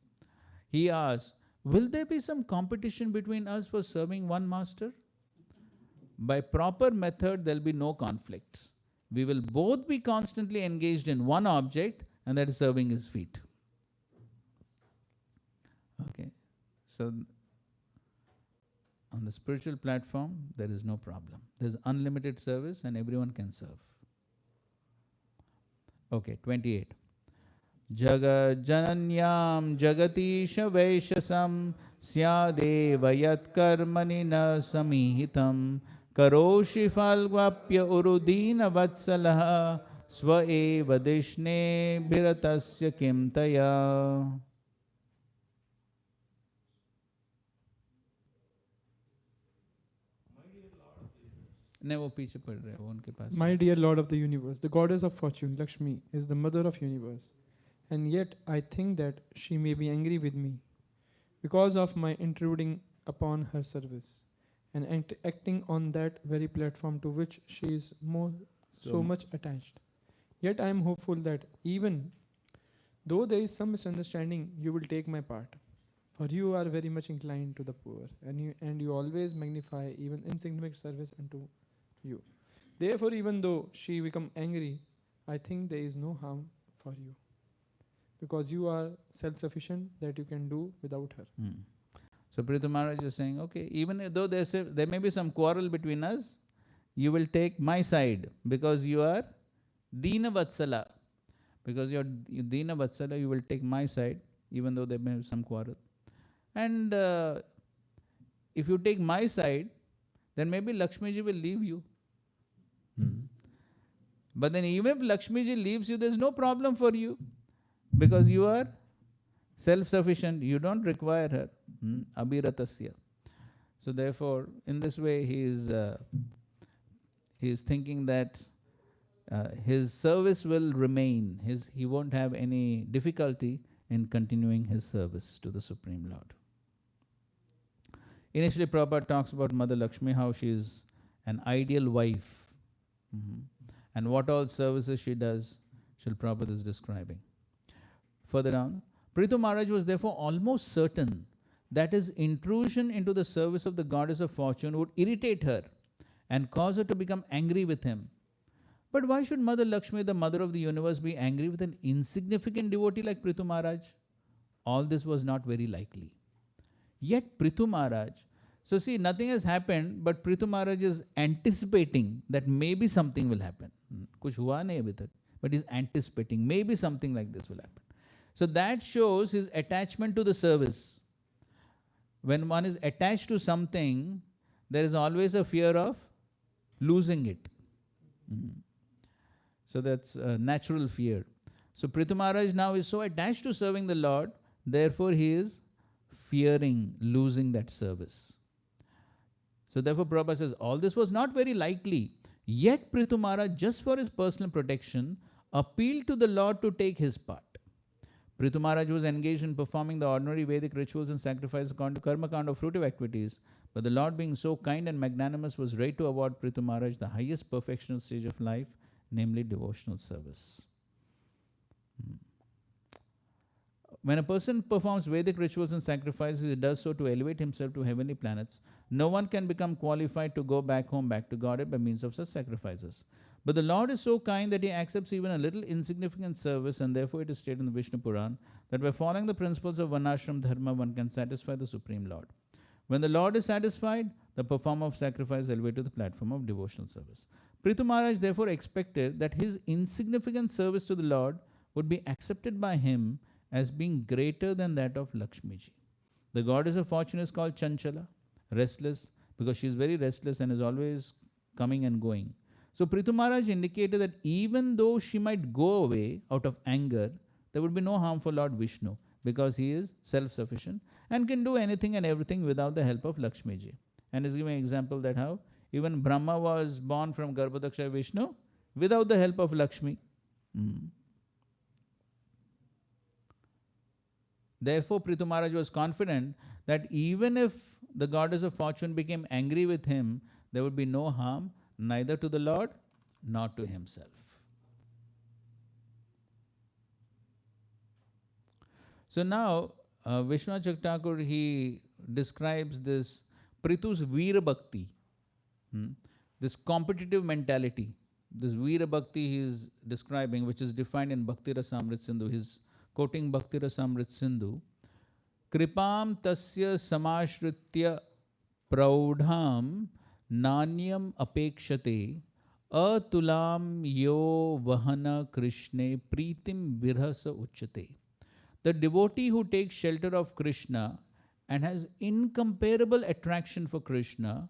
He asks, will there be some competition between us for serving one master? By proper method, there will be no conflicts. We will both be constantly engaged in one object, and that is serving his feet. Okay. So on the spiritual platform, there is no problem. There is unlimited service and everyone can serve. Okay, 28. Jagat jananyam jagatisha vaishasam syadeva yat karmani na samihitam karoshi falgvapya urudina vatsalaha svaeva dishne bhiratasya kimtaya. नहीं वो पीछे पड़ रहे हैं वो उनके पास My dear Lord of the universe, the goddess of fortune, Lakshmi, is the mother of universe, and yet I think that she may be angry with me because of my intruding upon her service and acting on that very platform to which she is so much attached. Yet I am hopeful that even though there is some misunderstanding, you will take my part. For you are very much inclined to the poor, and you always magnify even insignificant service unto you. Therefore, even though she become angry, I think there is no harm for you, because you are self-sufficient that you can do without her. So Prithu Maharaj is saying, okay, even though there may be some quarrel between us, you will take my side because you are Dina Vatsala. Because you are Dina Vatsala, you will take my side, even though there may be some quarrel. And if you take my side, then maybe Lakshmi ji will leave you. But then even if Lakshmi ji leaves you, there's no problem for you because you are self-sufficient. You don't require her. Abhiratasya. So therefore, in this way, he is thinking that his service will remain. He won't have any difficulty in continuing his service to the Supreme Lord. Initially, Prabhupada talks about Mother Lakshmi, how she is an ideal wife. And what all services she does, Srila Prabhupada is describing. Further down, Prithu Maharaj was therefore almost certain that his intrusion into the service of the goddess of fortune would irritate her and cause her to become angry with him. But why should Mother Lakshmi, the mother of the universe, be angry with an insignificant devotee like Prithu Maharaj? All this was not very likely. Yet Prithu Maharaj, so see, nothing has happened, but Prithu Maharaj is anticipating that maybe something will happen. Kuch hua nahi abhi tak, but he's anticipating maybe something like this will happen. So that shows his attachment to the service. When one is attached to something, there is always a fear of losing it. So that's a natural fear. So Prithu Maharaj now is so attached to serving the Lord, therefore he is fearing losing that service. So therefore Prabhupada says, all this was not very likely. Yet Prithu Maharaj, just for his personal protection, appealed to the Lord to take his part. Prithu Maharaj was engaged in performing the ordinary Vedic rituals and sacrifices according to karma kind of fruitive activities, but the Lord, being so kind and magnanimous, was ready to award Prithu Maharaj the highest perfectional stage of life, namely devotional service. When a person performs Vedic rituals and sacrifices, he does so to elevate himself to heavenly planets. No one can become qualified to go back home, back to Godhead by means of such sacrifices. But the Lord is so kind that he accepts even a little insignificant service, and therefore it is stated in the Vishnu Puran that by following the principles of Varnashram Dharma, one can satisfy the Supreme Lord. When the Lord is satisfied, the performer of sacrifice is elevated to the platform of devotional service. Prithu Maharaj therefore expected that his insignificant service to the Lord would be accepted by him as being greater than that of Lakshmi ji. The goddess of fortune is called Chanchala, restless, because she is very restless and is always coming and going. So Prithu Maharaj indicated that even though she might go away out of anger, there would be no harm for Lord Vishnu, because he is self-sufficient and can do anything and everything without the help of Lakshmi ji. And is giving an example that how even Brahma was born from Garbhodaksha Vishnu without the help of Lakshmi. Therefore, Prithu Maharaj was confident that even if the goddess of fortune became angry with him, there would be no harm neither to the Lord nor to himself. So now, Vishwanath Chakravarti, he describes this Prithu's Veera Bhakti, this competitive mentality. This Veera Bhakti he is describing, which is defined in Bhakti Rasamrit Sindhu. He is quoting Bhakti Rasamrit Sindhu. Kripam tasya samashritya praudham nanyam apekshate atulam yo vahana krishne pritim virhasa uchate. The devotee who takes shelter of Krishna and has incomparable attraction for Krishna,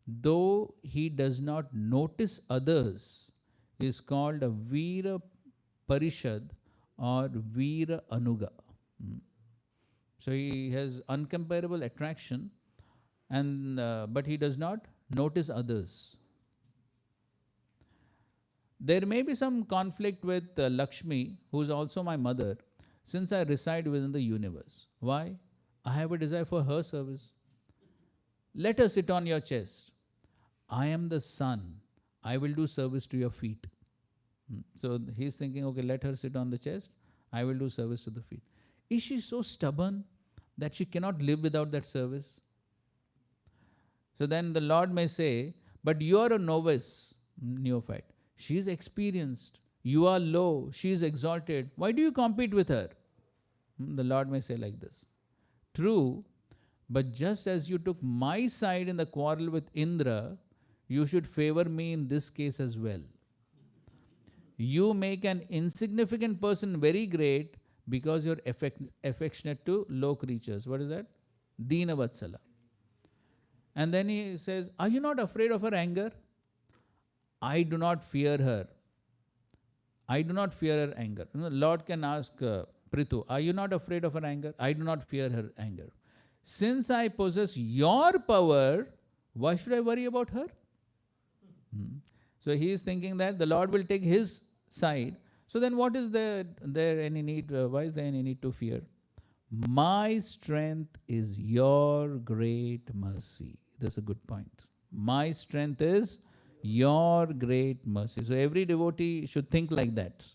though he does not notice others, is called a Veera Parishad or Veera Anuga. So he has uncomparable attraction, and but he does not notice others. There may be some conflict with Lakshmi, who is also my mother, since I reside within the universe. Why? I have a desire for her service. Let her sit on your chest. I am the sun. I will do service to your feet. So he's thinking, okay, let her sit on the chest. I will do service to the feet. Is she so stubborn that she cannot live without that service? So then the Lord may say, but you are a novice, neophyte. She is experienced. You are low. She is exalted. Why do you compete with her? The Lord may say like this. True, but just as you took my side in the quarrel with Indra, you should favor me in this case as well. You make an insignificant person very great because you're affectionate to low creatures. What is that? Dina Vatsala. And then he says, are you not afraid of her anger? I do not fear her. I do not fear her anger. The Lord can ask Prithu, are you not afraid of her anger? I do not fear her anger. Since I possess your power, why should I worry about her? So he is thinking that the Lord will take his side. So then what is there any need, why is there any need to fear? My strength is your great mercy. That's a good point. My strength is your great mercy. So every devotee should think like that.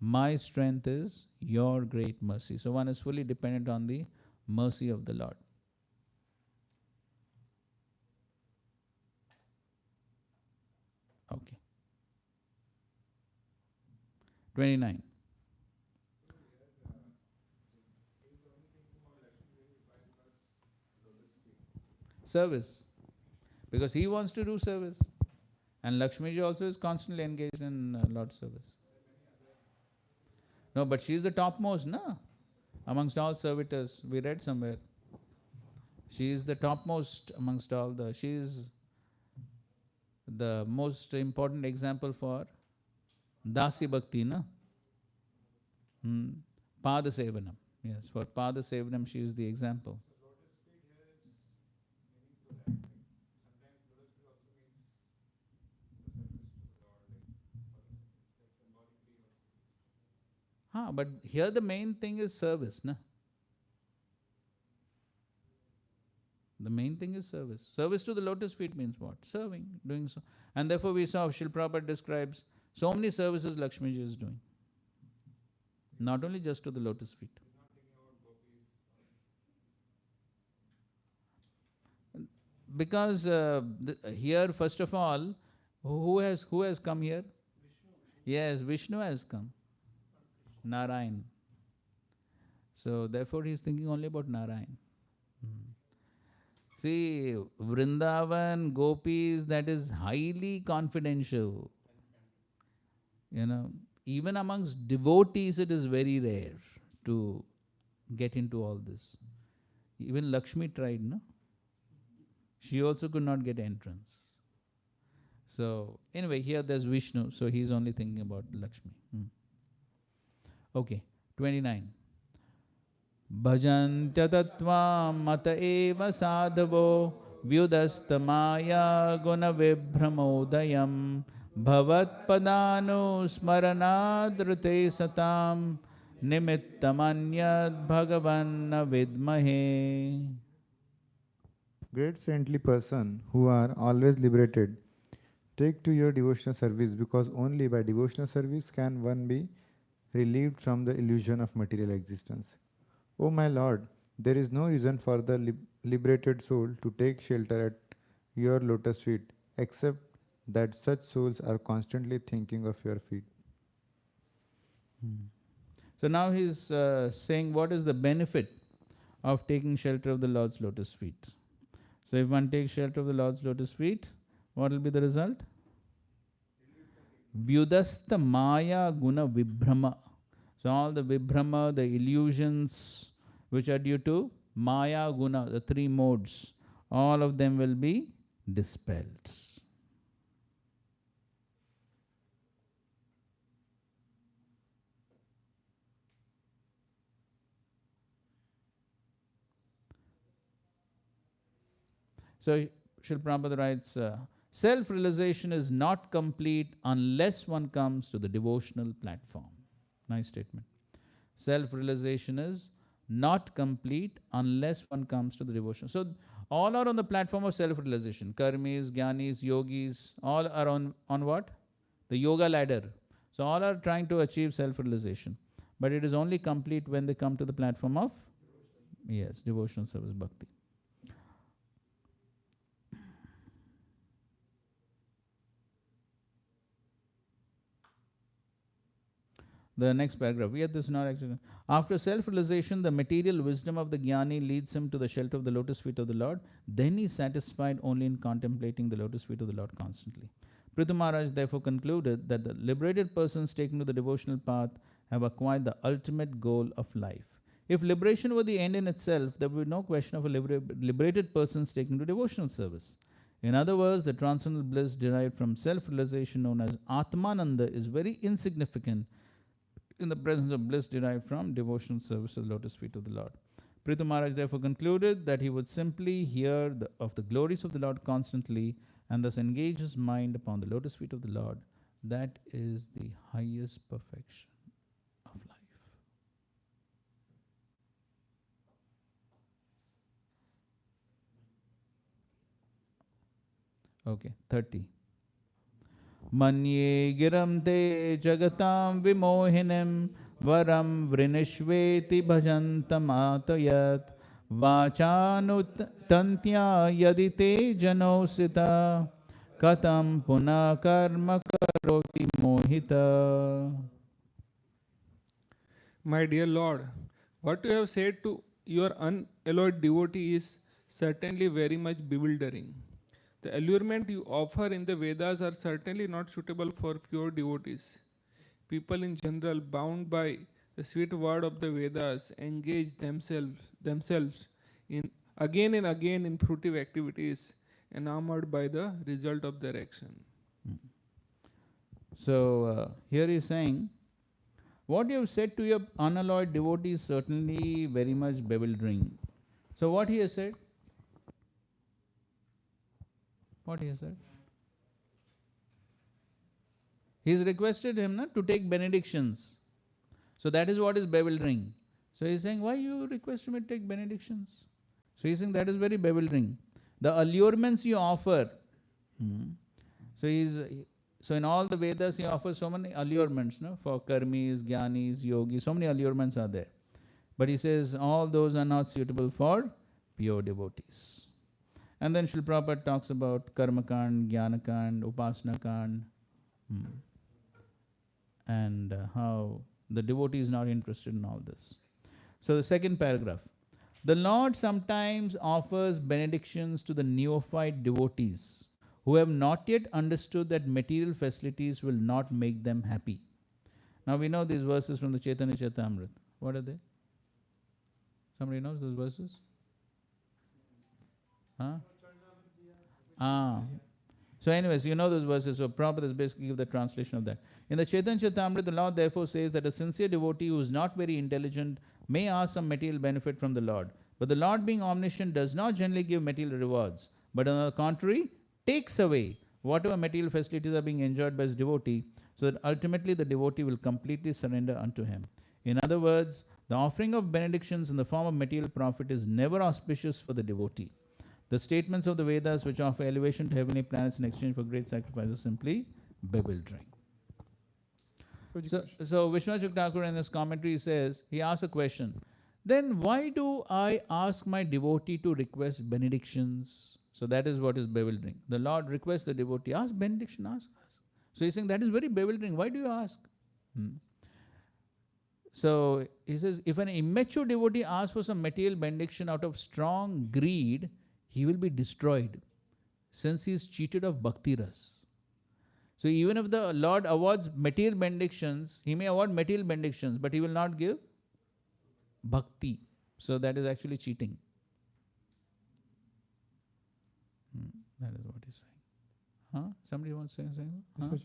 My strength is your great mercy. So one is fully dependent on the mercy of the Lord. Okay. 29. Service. Because he wants to do service. And Lakshmiji also is constantly engaged in Lord's service. No, but she is the topmost, no? Amongst all servitors. We read somewhere. She is the topmost amongst all the... She is the most important example for Dasi Bhakti, no? Pada Sevanam. Yes, for Pada Sevanam she is the example. But here the main thing is service, na? The main thing is service. Service to the lotus feet means what? Serving, doing so. And therefore we saw Srila Prabhupada describes so many services Lakshmiji is doing. Not only just to the lotus feet. Because here, first of all, who has come here? Yes, Vishnu has come. Narayan. So therefore he is thinking only about Narayan. See, Vrindavan, Gopis, that is highly confidential. Even amongst devotees it is very rare to get into all this. Even Lakshmi tried, no? She also could not get entrance. So, anyway, here there's Vishnu, so he's only thinking about Lakshmi. Okay, 29. Bhajantya tattva mata eva sadhavo vyudastamaya guna vibhramodayam bhavat padanu smaranadrute satam nimittamanyad bhagavan vidmahe. Great saintly person who are always liberated, take to your devotional service, because only by devotional service can one be relieved from the illusion of material existence. O my Lord, there is no reason for the liberated soul to take shelter at your lotus feet, except that such souls are constantly thinking of your feet. So now he's saying what is the benefit of taking shelter of the Lord's lotus feet. So if one takes shelter of the Lord's lotus feet, what will be the result? Vyudasta maya guna vibhrama. So all the vibhrama, the illusions which are due to maya guna, the three modes, all of them will be dispelled. So Srila Prabhupada writes, Self-realization is not complete unless one comes to the devotional platform. Nice statement. Self-realization is not complete unless one comes to the devotion. So all are on the platform of self-realization. Karmis, Jnanis, Yogis, all are on what? The yoga ladder. So all are trying to achieve self-realization. But it is only complete when they come to the platform of, yes, devotional service, bhakti. The next paragraph. Yet this is not actually. After self-realization, the material wisdom of the jnani leads him to the shelter of the lotus feet of the Lord. Then he is satisfied only in contemplating the lotus feet of the Lord constantly. Prithu Maharaj therefore concluded that the liberated persons taken to the devotional path have acquired the ultimate goal of life. If liberation were the end in itself, there would be no question of a liberated persons taken to devotional service. In other words, the transcendental bliss derived from self-realization known as Atmananda is very insignificant in the presence of bliss derived from devotional service of the lotus feet of the Lord. Prithu Maharaj therefore concluded that he would simply hear of the glories of the Lord constantly and thus engage his mind upon the lotus feet of the Lord. That is the highest perfection of life. Okay, 30. Manye giram te jagatam vimohinim varam vrinishveti bhajantam atayat vachanut tantya yadite janosita katam puna karma karoti mohita. My dear Lord, what you have said to your unalloyed devotee is certainly very much bewildering. The allurement you offer in the Vedas are certainly not suitable for pure devotees. People in general, bound by the sweet word of the Vedas, engage themselves in again and again in fruitive activities, enamored by the result of their action. So here he is saying, what you have said to your unalloyed devotee is certainly very much bewildering. So what he has said? What he has said? He has requested him to take benedictions. So that is what is bewildering. So he is saying, why you request me to take benedictions? So he is saying that is very bewildering. The allurements you offer. So in all the Vedas he offers so many allurements, for karmis, jnanis, yogis, so many allurements are there. But he says all those are not suitable for pure devotees. And then Srila Prabhupada talks about karmakand, jnanakand, upasnakand, and how the devotee is not interested in all this. So the second paragraph. The Lord sometimes offers benedictions to the neophyte devotees who have not yet understood that material facilities will not make them happy. Now we know these verses from the Chaitanya Charitamrita. What are they? Somebody knows those verses? Huh? So anyways, you know those verses. So Prabhupada is basically give the translation of that. In the Chaitanya Charitamrita, the Lord therefore says that a sincere devotee who is not very intelligent may ask some material benefit from the Lord. But the Lord, being omniscient, does not generally give material rewards, but on the contrary, takes away whatever material facilities are being enjoyed by his devotee, so that ultimately the devotee will completely surrender unto him. In other words, the offering of benedictions in the form of material profit is never auspicious for the devotee. The statements of the Vedas which offer elevation to heavenly planets in exchange for great sacrifice are simply bewildering. So Vishwanath Thakur in his commentary says, he asks a question, then why do I ask my devotee to request benedictions? So that is what is bewildering. The Lord requests the devotee, ask benediction, ask. So he's saying that is very bewildering. Why do you ask? So he says, if an immature devotee asks for some material benediction out of strong greed, he will be destroyed, since he is cheated of bhakti ras. So even if the Lord awards material benedictions, he may award material benedictions, but he will not give bhakti. So that is actually cheating. That is what he's saying. Somebody wants to say something? Yes,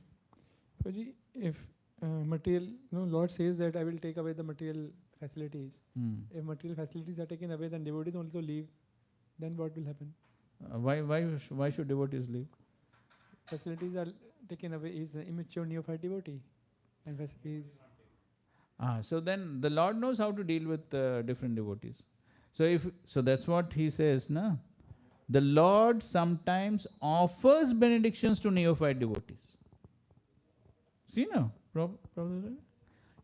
Prabhuji, if material, Lord says that I will take away the material facilities. If material facilities are taken away, then devotees also leave. Then what will happen? Why should devotees leave? facilities are taken away, is an immature neophyte devotee. And facilities. So then the Lord knows how to deal with different devotees. So that's what he says, na? The Lord sometimes offers benedictions to neophyte devotees. See now, Prabhupada?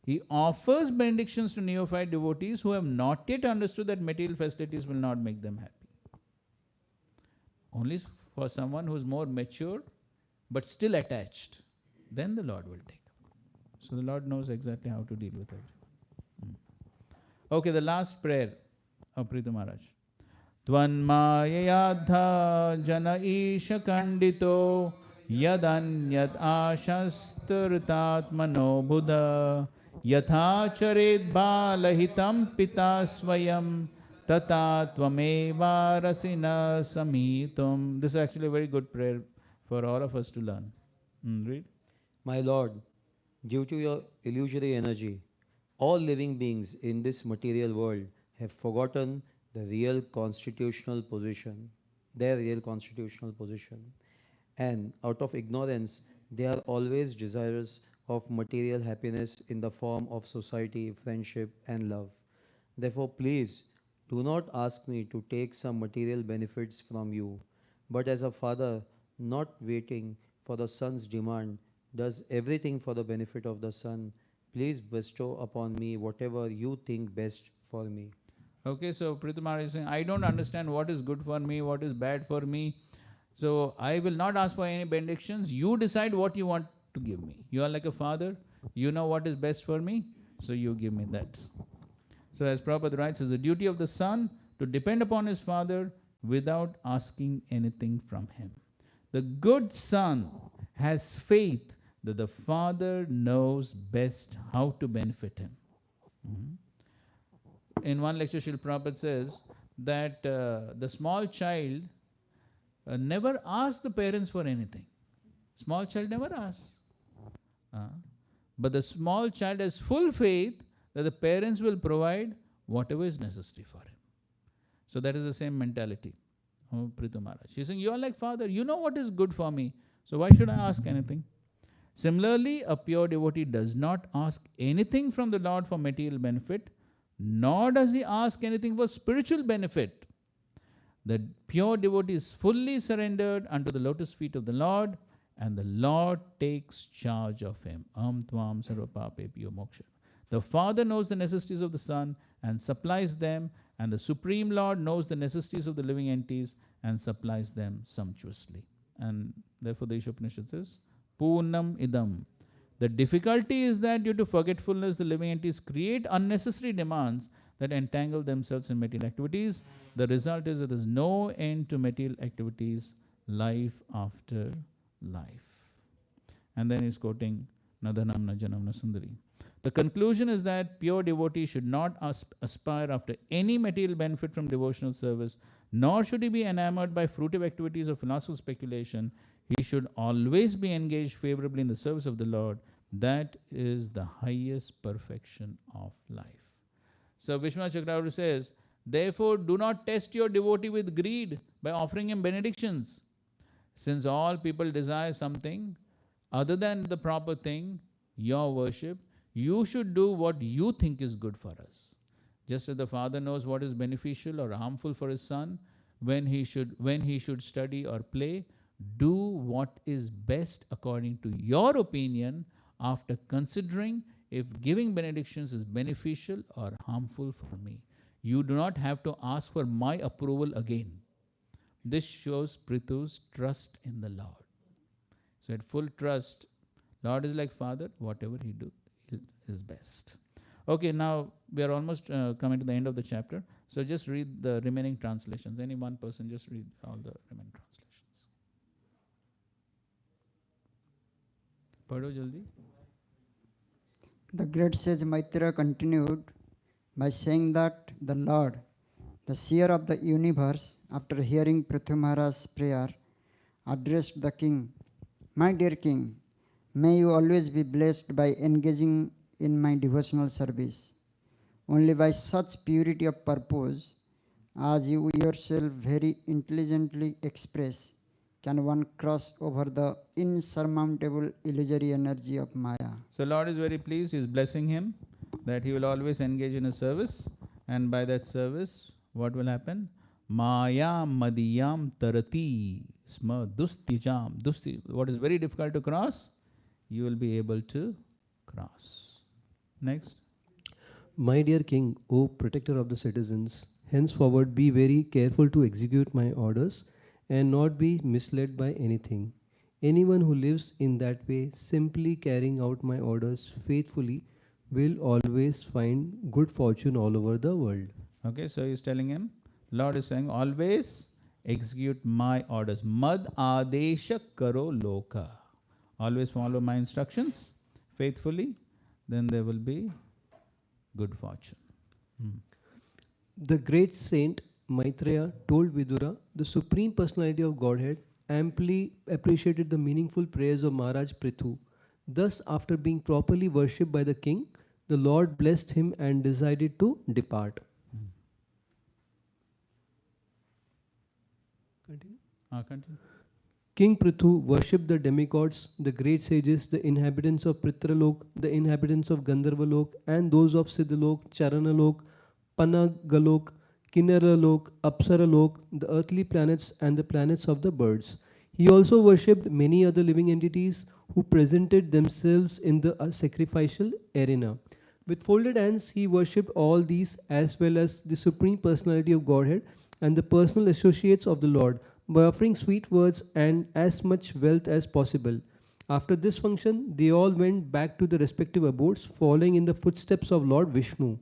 He offers benedictions to neophyte devotees who have not yet understood that material facilities will not make them happy. Only for someone who is more mature but still attached, then the Lord will take. So the Lord knows exactly how to deal with it. Okay, the last prayer of Prithu Maharaj. Tvanmayayadha jana isha kandito yadanyat ashasturtatmano buddha yatha charet balahitam pita swayam tata tvameva rasina samitum. This is actually a very good prayer for all of us to learn. Read. My Lord, due to your illusory energy, all living beings in this material world have forgotten their real constitutional position, and out of ignorance, they are always desirous of material happiness in the form of society, friendship, and love. Therefore, please do not ask me to take some material benefits from you, but as a father, not waiting for the son's demand, does everything for the benefit of the son. Please bestow upon me whatever you think best for me. Okay, so Prithu Maharaj is saying, I don't understand what is good for me, what is bad for me. So I will not ask for any benedictions. You decide what you want to give me. You are like a father. You know what is best for me. So you give me that. So as Prabhupada writes, it's the duty of the son to depend upon his father without asking anything from him. The good son has faith that the father knows best how to benefit him. In one lecture, Srila Prabhupada says that the small child never asks the parents for anything. Small child never asks. But the small child has full faith that the parents will provide whatever is necessary for him. So that is the same mentality of Prithu Maharaj. He's saying, you are like father, you know what is good for me, so why should I ask anything? Similarly, a pure devotee does not ask anything from the Lord for material benefit, nor does he ask anything for spiritual benefit. The pure devotee is fully surrendered unto the lotus feet of the Lord, and the Lord takes charge of him. Tvam sarva papebhyo moksha. The Father knows the necessities of the Son and supplies them, and the Supreme Lord knows the necessities of the living entities and supplies them sumptuously. And therefore the Isha Upanishad says, Purnam idam. The difficulty is that due to forgetfulness, the living entities create unnecessary demands that entangle themselves in material activities. The result is that there is no end to material activities, life after life. And then he's quoting Nadanam Najanam Nasundari. The conclusion is that pure devotee should not aspire after any material benefit from devotional service, nor should he be enamored by fruitive activities or philosophical speculation. He should always be engaged favorably in the service of the Lord. That is the highest perfection of life. So Vishwanath Chakravarti says, therefore do not test your devotee with greed by offering him benedictions. Since all people desire something other than the proper thing, your worship, you should do what you think is good for us. Just as the father knows what is beneficial or harmful for his son, when he should study or play, do what is best according to your opinion after considering if giving benedictions is beneficial or harmful for me. You do not have to ask for my approval again. This shows Prithu's trust in the Lord. So at full trust, Lord is like Father, whatever he do is best. Okay, now we are almost coming to the end of the chapter. So just read the remaining translations. Any one person just read all the remaining translations. Padho jaldi. The great sage Maitreya continued by saying that the Lord, the seer of the universe, after hearing Prithu Maharaj's prayer, addressed the king, my dear king, may you always be blessed by engaging in my devotional service. Only by such purity of purpose as you yourself very intelligently express can one cross over the insurmountable illusory energy of Maya. So Lord is very pleased, he is blessing him that he will always engage in a service, and by that service, what will happen? Maya madiyam tarati sma dustijam. Dusti, what is very difficult to cross, you will be able to cross. Next. My dear king, O protector of the citizens, henceforward be very careful to execute my orders and not be misled by anything. Anyone who lives in that way, simply carrying out my orders faithfully, will always find good fortune all over the world. Okay, so he's telling him, Lord is saying, always execute my orders. Mad adesha karo loka. Always follow my instructions faithfully, then there will be good fortune. The great saint Maitreya told Vidura, the Supreme Personality of Godhead amply appreciated the meaningful prayers of Maharaj Prithu. Thus, after being properly worshipped by the king, the Lord blessed him and decided to depart. Continue. Continue. King Prithu worshipped the demigods, the great sages, the inhabitants of Pritralok, the inhabitants of Gandharvalok, and those of Siddhalok, Charanalok, Panagalok, Kinnaralok, Apsaralok, the earthly planets, and the planets of the birds. He also worshipped many other living entities who presented themselves in the sacrificial arena. With folded hands, he worshipped all these as well as the Supreme Personality of Godhead and the personal associates of the Lord, by offering sweet words and as much wealth as possible. After this function, they all went back to their respective abodes, following in the footsteps of Lord Vishnu.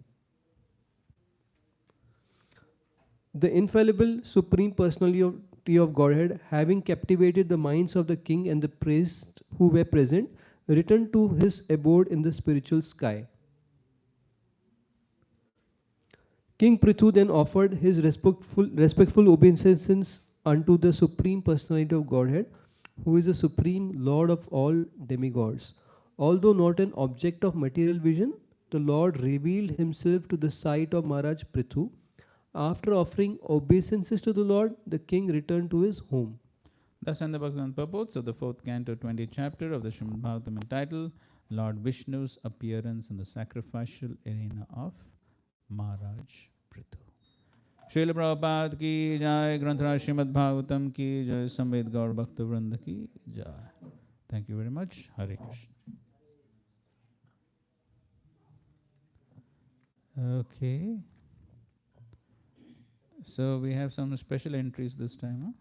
The infallible Supreme Personality of Godhead, having captivated the minds of the king and the priests who were present, returned to his abode in the spiritual sky. King Prithu then offered his respectful obeisances unto the Supreme Personality of Godhead, who is the Supreme Lord of all demigods. Although not an object of material vision, the Lord revealed himself to the sight of Maharaj Prithu. After offering obeisances to the Lord, the king returned to his home. Thus end the Bhagavatam purports of the 4th canto, 20th chapter of the Srimad Bhagavatam, entitled Lord Vishnu's Appearance in the Sacrificial Arena of Maharaj Prithu. Srila Prabhupada ki jai, Granthara Srimad Bhagavatam ki jai, Samved Gaur Bhakta Vrinda ki jai. Thank you very much. Hare Krishna. Okay. So we have some special entries this time, huh?